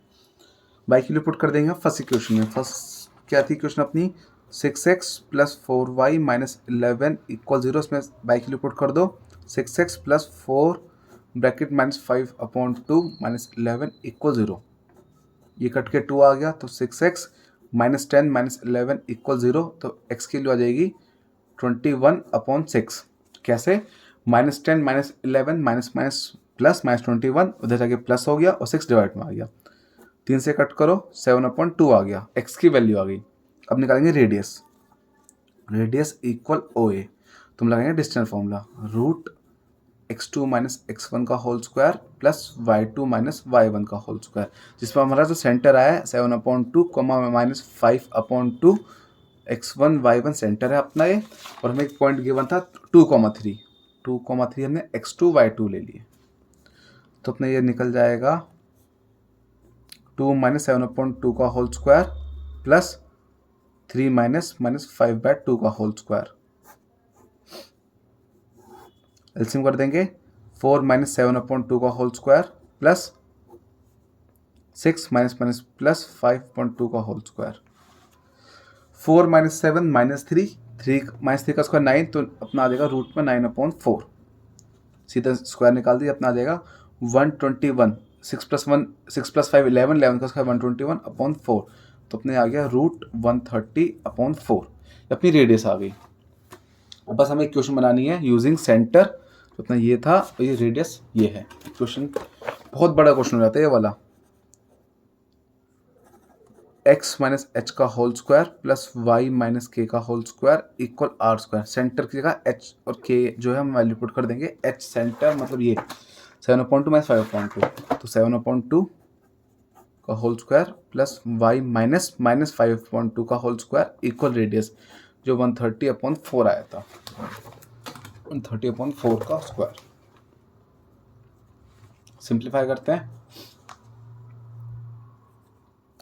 वाई की वैल्यू पुट कर देंगे फर्स्ट इक्वेशन में। फर्स्ट क्या थी इक्वेशन अपनी, 6x plus 4y minus 11 equal 0। इसमें वाई की वैल्यू पुट कर दो, 6x plus 4 bracket minus 5 upon 2 minus 11 equal 0। ये कट के 2 आ गया, तो 6x माइनस 10 माइनस 11 इक्वल 0। तो x की वैल्यू आ जाएगी 21 अपॉन 6। कैसे, -10 -11 माइनस माइनस प्लस -21, उधर जाके प्लस हो गया और 6 डिवाइड में आ गया। 3 से कट करो, 7/2 आ गया, x की वैल्यू आ गई। अब निकालेंगे रेडियस, रेडियस इक्वल OA। तुम लगाएंगे distance formula, root x2 minus x1 का whole square plus y2 minus y1 का होल स्क्वायर, जिसमें हमारा जो सेंटर आया है 7/2 माइनस 5/2, x1 y1 सेंटर है अपना ये, और हमें एक पॉइंट गिवन था 2,3, 2,3 हमने x2 y2 ले लिए, तो अपने ये निकल जाएगा 2 माइनस 7/2 का होल स्क्वायर प्लस 3 माइनस 5/2 का होल स्क्वायर। एलसीएम कर देंगे, 4 माइनस 7/2 का whole square plus 6 minus minus plus 5/2 का whole square. 4 minus 7 minus 3, 3 minus 3 का स्क्वायर 9, तो अपना आ जाएगा रूट में 9/4। सीधा स्क्वायर निकाल दिया, अपना आ जाएगा 121। 6 प्लस 1, 6 प्लस 5 11, 11 का स्क्वायर 121/4, तो अपने आ गया रूट 130/4। अपनी रेडियस आ गई। अब बस हमें इक्वेशन बनानी है यूजिंग सेंटर, तो अपना ये था, और ये रेडियस ये है। क्वेश्चन बहुत बड़ा क्वेश्चन हो जाता है ये वाला, x माइनस एच का whole square plus y minus के का whole square equal are square. Centre की जगह h और k जो है हम वैल्यू पुट कर देंगे। h सेंटर मतलब ये 7/2 माइनस 5/2, तो 7/2 का whole square plus y minus 5/2 का होल स्क्वायर इक्वल रेडियस, जो 130/4 आया था, 130/4 का स्क्वायर। सिंप्लीफाई करते हैं,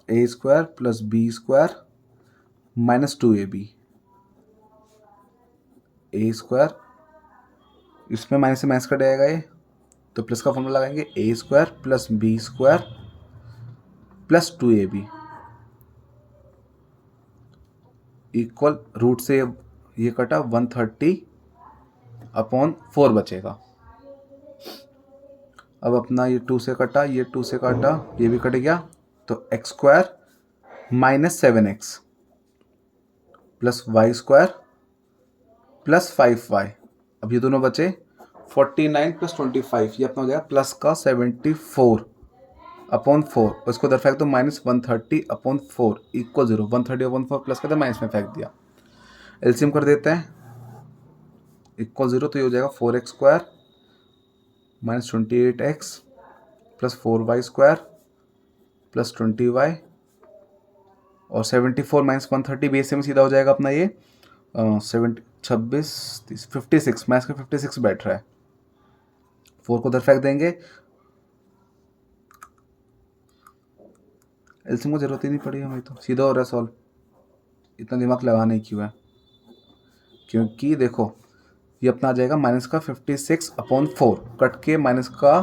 a square plus b square minus 2ab, a square, इसमें माइनस से माइनस कट जाएगा ये, तो प्लस का फॉर्मूला लगाएंगे a square plus B square plus 2ab equal root से ये कटा 130/4 बचेगा। अब अपना ये 2 से कटा, ये 2 से काटा, ये भी कट गया, तो X square minus 7x plus Y square plus 5y। अब ये दोनों बचे 49 प्लस 25, ये अपना हो जाएगा प्लस का 74/4। उसको उधर फेंक दो माइनस 130/4 इक्वल 0। 130/4 प्लस का माइनस में फेंक दिया। एलसीएम कर देते हैं इक्वल 0, तो ये हो जाएगा 4x square minus 28x plus 4y square plus 20y और 74 माइनस 130 बेस में सीधा हो जाएगा अपना ये 56 मैथ्स का 56 बैठ रहा है। 4 को उधर फेंक देंगे, एलसीएम को जरूरत ही नहीं पड़ी हमें, तो सीधा हो रहा है सॉल्व। इतना दिमाग लगाना ही क्यों है, क्योंकि देखो ये अपना आ जाएगा माइनस का 56/4 कट के माइनस का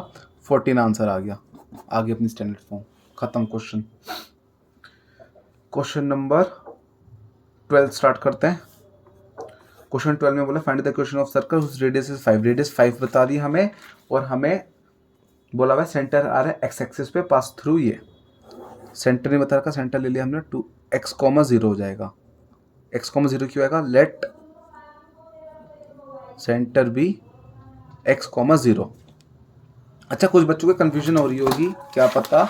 14 आंसर आ गया। आगे अपनी स्टैंडर्ड फॉर्म खत्म। क्वेश्चन नंबर 12 स्टार्ट करते हैं। क्वेश्चन 12 में बोला find the equation of circle whose radius is 5। Radius 5 बता दी हमें, और हमें बोला हुआ सेंटर आ रहा है एक्स एक्सिस पे पास थ्रू। ये सेंटर नहीं बता रखा, सेंटर ले लिया हमने 2x,0 हो जाएगा। x,0 क्यों आएगा, लेट सेंटर बी x,0। अच्छा, कुछ बच्चों को कंफ्यूजन हो रही होगी, क्या पता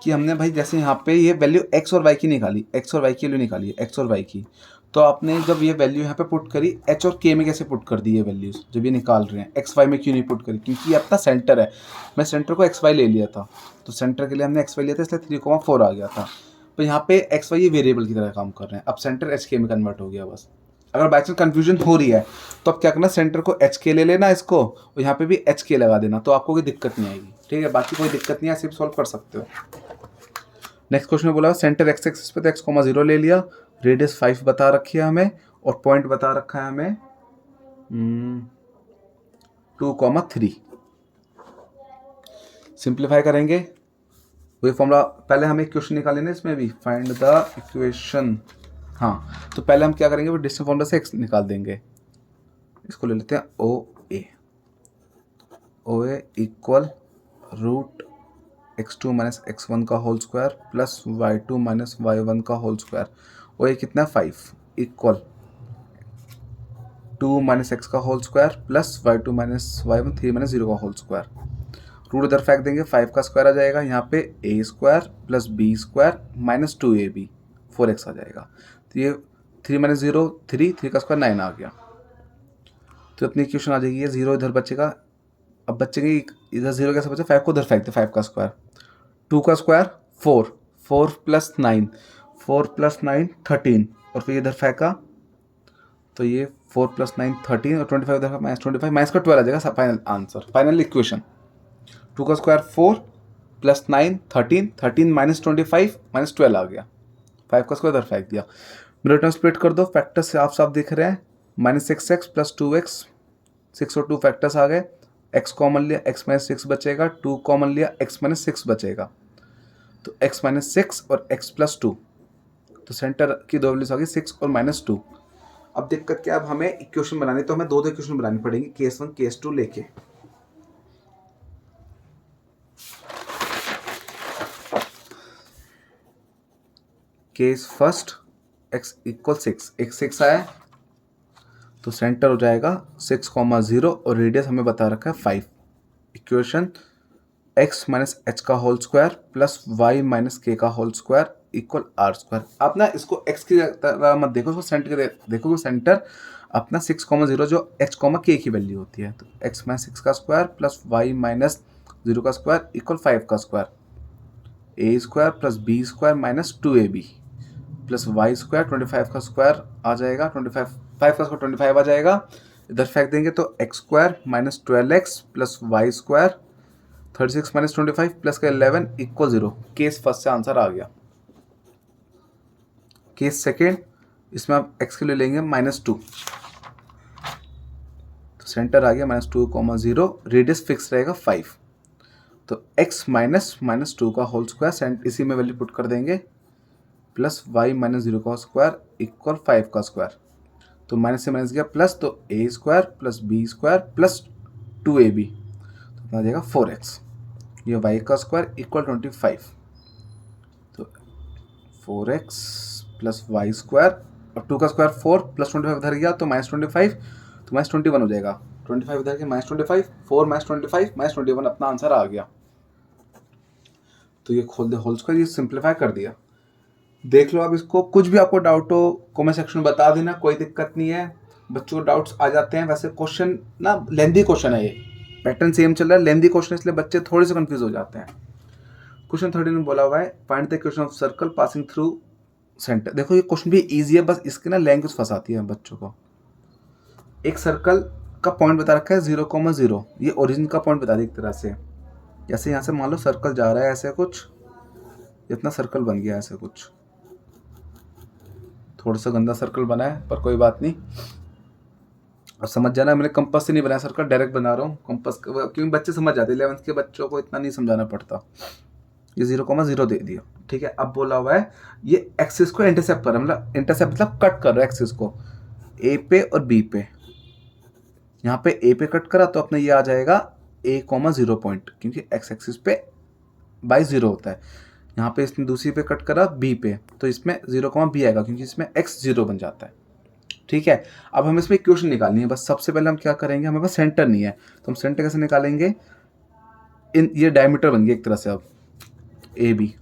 कि हमने भाई जैसे यहाँ पे ये वैल्यू x और y की निकाली, x और y की वैल्यू निकाली है, x और y की, तो आपने जब ये वैल्यू यहाँ पे पुट करी h और k में कैसे पुट कर दी ये वैल्यूज जब ये निकाल रहे हैं, x y में क्यों नहीं पुट करी, क्योंकि ये अपना सेंटर है। मैं सेंटर को x y ले लिया था, तो सेंटर के लिए हमने x y लिया था, इसलिए 3,4 आ गया था। तो यहाँ पे x y ये वेरिएबल की तरह काम कर रहे हैं। अब सेंटर h k में कन्वर्ट हो गया बस। अगर बाई चांस कन्फ्यूजन हो रही है तो अब क्या करना, सेंटर को एच के ले लेना इसको, और यहाँ पे भी एच के लगा देना, तो आपको कोई दिक्कत नहीं आएगी। ठीक है, बाकी कोई दिक्कत नहीं है, सिर्फ सॉल्व कर सकते हो। नेक्स्ट क्वेश्चन में बोला सेंटर एक्स एक्सिस पे तो x,0 ले लिया, रेडियस 5 बता रखी है हमें, और पॉइंट बता रखा है हमें 2,3। सिंप्लीफाई करेंगे, वही फॉर्मूला पहले हमें इक्वेशन निकालेंगे ना इसमें भी, फाइंड द इक्वेशन। हाँ, तो पहले हम क्या करेंगे, वो डिस्टेंस फॉर्मूला से x निकाल देंगे। इसको ले लेते हैं OA equal root x2 minus x1 का whole square plus y2 minus y1 का होल स्क्वायर। OA कितना 5 इक्वल 2 माइनस x का whole square plus y2 minus y1 3 minus 0 का होल स्क्वायर। रूट इधर फेंक देंगे, 5 का स्क्वायर आ जाएगा, यहाँ पे a square plus b square minus 2ab 4x आ जाएगा। तो ये 3 माइनस 0 3, 3 का स्क्वायर 9 आ गया। तो अपनी इक्वेशन आ जाएगी, ये 0 इधर बचेगा। अब बचेंगे इधर 0 कैसे बचे, 5 को उधर फेंकते, 5 का स्क्वायर, 2 का स्क्वायर 4, 4 प्लस 9, 4 प्लस 9 13, और फिर इधर फेंका तो ये 4 प्लस 9 13 और 25 इधर माइनस 25 माइनस का 12 आ जाएगा फाइनल आंसर, फाइनल इक्वेशन। 2 का स्क्वायर 4 प्लस 9 13, 13 माइनस 25 माइनस 12 आ गया। 5 का स्क्वायर इधर फेंक दिया। मिडल टर्म स्प्लिट कर दो, फैक्टर्स साफ साफ दिख रहे हैं, माइनस 6x प्लस 2x, 6 और 2 फैक्टर्स आ गए, x कॉमन लिया x माइनस 6 बचेगा, 2 कॉमन लिया x माइनस 6 बचेगा, तो x माइनस 6 और x प्लस 2, तो सेंटर की दो वैल्यूज आ गई 6 और माइनस 2। अब दिक्कत क्या, अब हमें इक्वेशन बनानी, तो हमें दो इक्वेशन बनानी पड़ेगी, केस 1 केस 2 लेके। Case first x equal 6, x 6 आया तो सेंटर हो जाएगा 6,0 और रेडियस हमें बता रखा है 5। इक्वेशन x माइनस एच का whole square plus y minus के का whole square equal are square. आप ना इसको x की तरह मत देखो, उसको सेंटर के देखो, सेंटर अपना 6,0 जो h, k की वैल्यू होती है, तो x माइनस 6 का स्क्वायर प्लस y माइनस 0 का स्क्वायर इक्वल 5 का square, a square plus b square minus 2ab plus y square 25 का स्क्वायर आ जाएगा, 25 5 का स्क्वायर 25 आ जाएगा, इधर फेंक देंगे तो x square minus 12x plus y square 36 minus 25 plus का 11 इक्वल 0। केस फर्स्ट से आंसर आ गया। केस सेकेंड, इसमें आप x के लिए लेंगे -2, तो सेंटर आ गया -2, 0, रेडियस फिक्स रहेगा 5। तो x माइनस टू का होल स्क्वायर, इसी में वैल्यू पुट कर देंगे, प्लस y -0 का स्क्वायर इक्वल 5 का स्क्वायर। तो माइनस से माइनस गया प्लस, तो a square plus b square plus 2ab, तो अपना जाएगा 4x। ये y का स्क्वायर इक्वल 25। तो 4x प्लस वाई स्क्वायर, अब 2 का स्क्वायर 4 प्लस 25 इधर गया तो -25, तो -21 हो जाएगा। 25 इधर के -25, 4 -25 -21, अपना आंसर आ गया। तो ये खोल दे होल स्क्वायर, ये सिंप्लीफाई कर दिया। देख लो अब इसको, कुछ भी आपको डाउट हो कमेंट सेक्शन में बता देना, कोई दिक्कत नहीं है। बच्चों को डाउट्स आ जाते हैं, वैसे क्वेश्चन ना लेंथी क्वेश्चन है, ये पैटर्न सेम चल रहा है, लेंथी क्वेश्चन, इसलिए बच्चे थोड़े से कंफ्यूज हो जाते हैं। क्वेश्चन 13 में बोला हुआ है find the equation of circle passing through centre. देखो ये क्वेश्चन भी इजी है, बस इसके ना लैंग्वेज फंसाती है बच्चों को। एक सर्कल का पॉइंट बता रखा है 0,0, ये ओरिजिन का पॉइंट बता दी एक तरह से। जैसे यहाँ से मान लो सर्कल जा रहा है ऐसे कुछ, इतना सर्कल बन गया ऐसे कुछ, थोड़ा सा गंदा सर्कल बना है पर कोई बात नहीं। अब समझ जाना, मैंने कंपास से नहीं बनाया सर्कल, डायरेक्ट बना रहा हूँ कंपास, क्योंकि बच्चे समझ जाते हैं, 11th के बच्चों को इतना नहीं समझाना पड़ता। ये 0,0 दे दिया, ठीक है। अब बोला हुआ है ये एक्सिस को इंटरसेप्ट कर, मतलब इंटरसेप्ट मतलब कट कर रहा है एक्सिस को, ए पे और बी पे। यहाँ पे ए पे कट करा तो अपना ये आ जाएगा a,0 पॉइंट, क्योंकि एक्स एक्सिस पे बाई 0 होता है। यहाँ पे इसने दूसरी पे कट करा बी पे, तो इसमें 0,b आएगा, क्योंकि इसमें x 0 बन जाता है, ठीक है। अब हमें इसमें इक्वेशन निकालनी है। बस सबसे पहले हम क्या करेंगे, हमें पास सेंटर नहीं है, तो हम सेंटर कैसे निकालेंगे। ये डायमीटर बन गया एक तरह से। अब ए बी,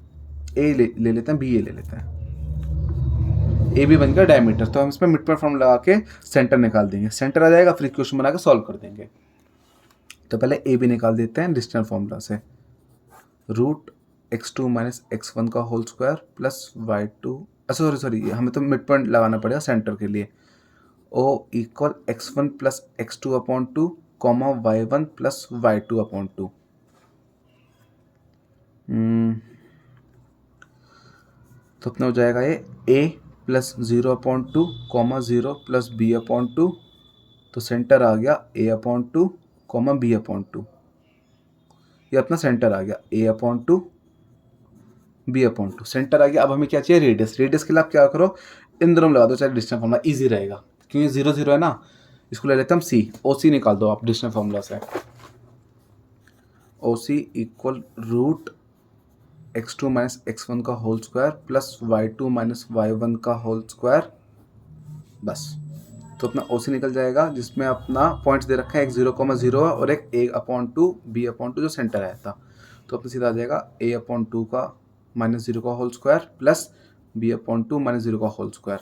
ए ले लेते हैं, बी ए ले लेते हैं, ए बी बन गया डायमीटर। तो हम इसमें मिड पॉइंट फॉर्म लगा के सेंटर निकाल देंगे, सेंटर आ जाएगा, फिर इक्वेशन बना के सॉल्व कर देंगे। तो पहले ए बी निकाल देते हैं डिस्टेंस फॉर्मूला से, √x2 - x1 का whole square plus y2, sorry हमें तो मिड पॉइंट लगाना पड़ेगा सेंटर के लिए। O equal x1 plus x2/2 comma y1 plus y2/2। तो अपना हो जाएगा ये a plus 0/2 comma 0 plus b/2। तो सेंटर आ गया a/2 कॉमा b/2। ये अपना सेंटर आ गया a/2 b/2, सेंटर आ गया। अब हमें क्या चाहिए, रेडियस। रेडियस के लिए आप क्या करो, इन दोनों में लगा दो, चाहे डिस्टेंस फॉर्मूला इजी रहेगा, क्योंकि 0 0 है ना। इसको ले लेते हैं हम c, OC निकाल दो आप डिस्टेंस फॉर्मूला से। OC इक्वल √x2 - x1 का whole square plus y2 - y1 का होल स्क्वायर, बस। तो अपना OC निकल जाएगा, जिसमें अपना पॉइंट्स दे रखा है, एक 0,0 और एक a/2 b/2 जो सेंटर आया था। तो अपना सीधा आ जाएगा a/2 का -0 का होल स्क्वायर प्लस b/2 -0 का होल स्क्वायर।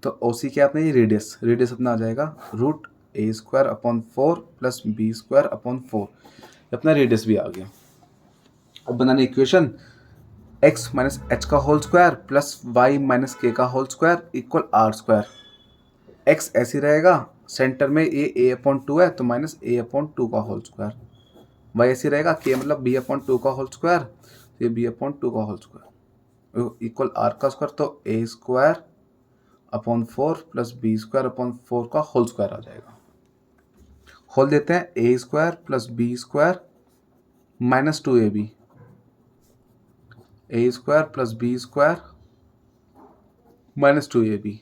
तो OC क्या अपना ये रेडियस, रेडियस अपना आ जाएगा √a² प्लस b² अपना रेडियस भी आ गया। अब बनाने इक्वेशन, x - h का whole square plus y - k का whole square equal r²। x ऐसे रहेगा, सेंटर में ये a/2 है तो -a/2 का होल स्क्वायर, y ऐसे रहेगा, k मतलब b/2 का होल स्क्वायर, ये b/2 का होल स्क्वायर इक्वल r का स्क्वायर। तो a²/4 प्लस b²/4 का होल स्क्वायर आ जाएगा। होल देते हैं, a² plus b² -2ab, a² plus b² -2ab,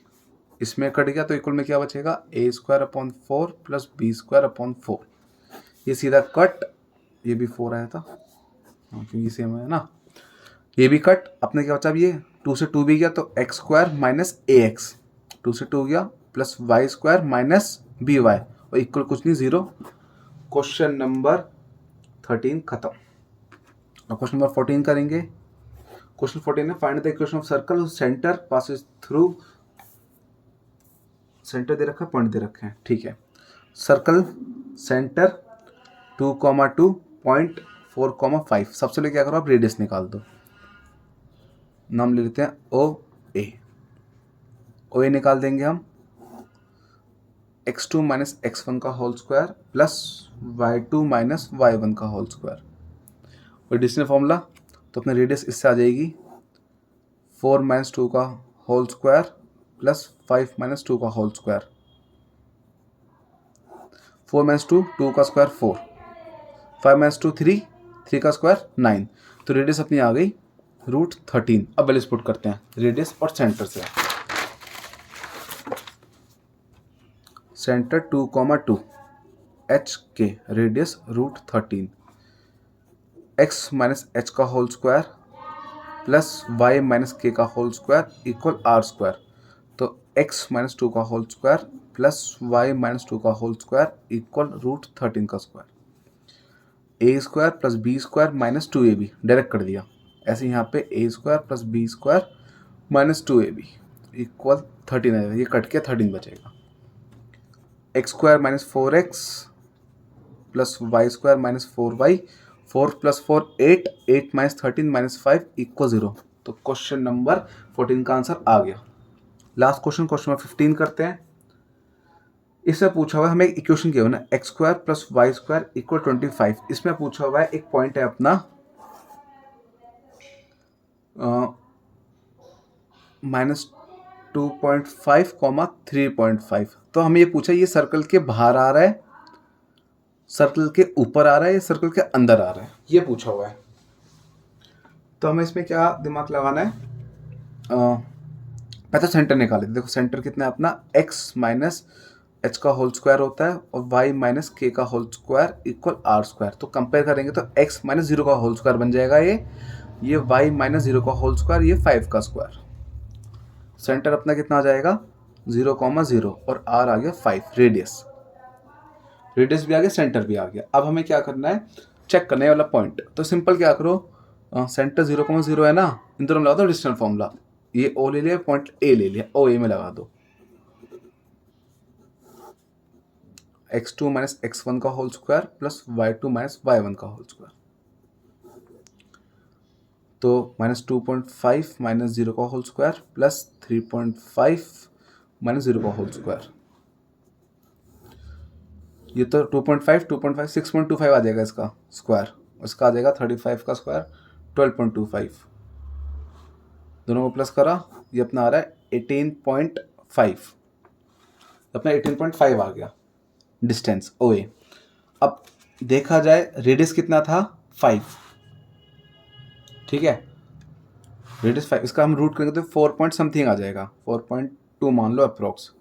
इसमें कट गया तो इक्वल में क्या बचेगा, a²/4 प्लस b²/4। ये सीधा कट, ये भी 4 आया था क्योंकि सेम है ना, ये भी कट। अपने क्या बचा, अब ये 2 से 2 भी गया तो x² माइनस ax, 2 से 2 गया प्लस y² माइनस by और इक्वल कुछ नहीं 0। क्वेश्चन नंबर 13 खत्म। अब क्वेश्चन नंबर 14 करेंगे। क्वेश्चन 14 है find the equation of circle centre passes through, centre दे रखा है, पॉइंट दे रखे हैं, ठीक है। Circle centre 2,2 point 4,5। सबसे पहले क्या करो आप रेडियस निकाल दो, नाम ले लेते हैं ओ ए निकाल देंगे हम, x2 - x1 का whole square plus y2 - y1 का होल स्क्वायर और डिस्टेंस फॉर्मूला। तो अपने रेडियस इससे आ जाएगी 4 - 2 का होल स्क्वायर प्लस 5 - 2 का होल स्क्वायर। 4 माइनस 2, 2 का स्क्वायर 4, 5 माइनस 2 3, 3 का स्क्वायर 9। तो रेडियस अपनी आ गई √13। अब वैल्यूज पुट करते हैं रेडियस और सेंटर से। Centre 2,2 h k radius √13, x minus H का whole square plus y minus के का whole square equal are square. तो x माइनस 2 का whole square plus y minus 2 का होल स्क्वायर इक्वल √13 का square. A square plus B square minus 2ab direct कर दिया। ऐसे यहाँ पे a square plus B square minus 2ab equal 13 आएगा। ये कट के 13 बचेगा। X square minus 4x plus Y square minus 4y, 4 plus 4 8, 8 minus 13 minus 5 equal 0। तो क्वेश्चन नंबर 14 का आंसर आ गया। लास्ट क्वेश्चन नंबर 15 करते हैं। इसमें पूछा हुआ है, हमें एक इक्वेशन किया हुआ ना X square plus Y square equal 25। इसमें पूछा हुआ है, एक पॉइंट है अपना -2.5, 3.5। तो हमें ये पूछा ये सर्कल के बाहर आ रहा है, सर्कल के ऊपर आ रहा है या सर्कल के अंदर आ रहा है, ये पूछा हुआ है। तो हमें इसमें क्या दिमाग लगाना है, पहले तो सेंटर निकाले। देखो सेंटर कितना है अपना, x माइनस एच का होल स्क्वायर होता है और y माइनस के का whole square equal are square. तो कंपेयर करेंगे तो x माइनस 0 का होल स्क्वायर बन जाएगा ये y माइनस 0 का होल स्क्वायर, ये 5 का स्क्वायर। सेंटर अपना कितना आ जाएगा 0,0 और r आ गया 5। रेडियस भी आ गया, सेंटर भी आ गया। अब हमें क्या करना है, चेक करने वाला पॉइंट। तो सिंपल क्या करो, सेंटर 0,0 है ना, इन दोनों में लगा दो डिस्टेंस फॉर्मूला। ये ओ ले लिया, पॉइंट ए ले लिया, ओ ए में लगा दो। x2 माइनस x1 का whole square plus y2 minus y1 का होल स्क्वायर। तो -2.5 माइनस 0 का होल स्क्वायर प्लस 3.5 माइनस 0 का होल स्क्वायर। ये तो 2.5 6.25 आ जाएगा इसका स्क्वायर। इसका आ जाएगा 35 का स्क्वायर 12.25। दोनों को प्लस करा, ये अपना आ रहा है 18.5। अपना 18.5 आ गया डिस्टेंस ओ ए। अब देखा जाए रेडियस कितना था 5, ठीक है, रेडियस 5। इसका हम रूट करेंगे तो 4 पॉइंट समथिंग आ जाएगा, 4.2 मान लो अप्रोक्स।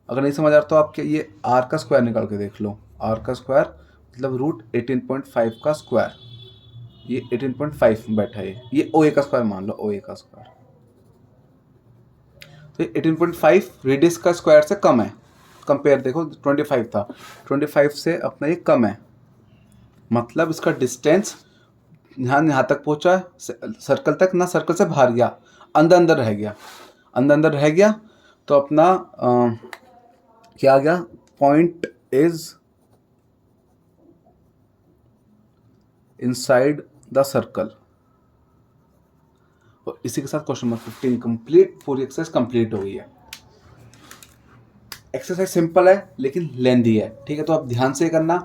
अगर नहीं समझ आ रहा तो आप क्या ये r का स्क्वायर निकाल के देख लो। r का स्क्वायर मतलब √18.5 का स्क्वायर, ये 18.5 बैठा है। ये OA का स्क्वायर मान लो, OA का स्क्वायर। तो 18.5 रेडियस का स्क्वायर से कम है। कंपेयर देखो 25 था, 25 से अपना ये कम है, मतलब इसका डिस्टेंस यहाँ तक पहुँचा सर्कल तक ना, सर्कल से बाहर गया, अंदर रह गया, अंदर रह गया। तो अपना क्या आ गया, point is inside the circle. और इसी के साथ क्वेश्चन नंबर 15 कंप्लीट। पूरी एक्सरसाइज कंप्लीट हो गई है। एक्सरसाइज सिंपल है लेकिन लेंदी है, ठीक है। तो आप ध्यान से करना,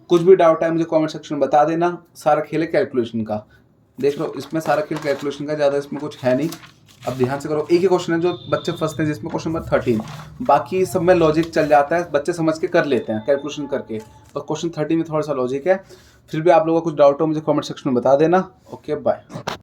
कुछ भी डाउट है मुझे कमेंट सेक्शन में बता देना। सारा खेल है कैलकुलेशन का, देख लो इसमें सारा खेल कैलकुलेशन का, ज़्यादा इसमें कुछ है नहीं। अब ध्यान से करो। एक ही क्वेश्चन है जो बच्चे फंसते हैं, जिसमें क्वेश्चन नंबर 13, बाकी सब में लॉजिक चल जाता है, बच्चे समझ के कर लेते हैं कैलकुलेशन करके। और क्वेश्चन 13 में थोड़ा सा लॉजिक है। फिर भी आप लोगों को कुछ डाउट हो मुझे कमेंट सेक्शन में बता देना। Okay bye.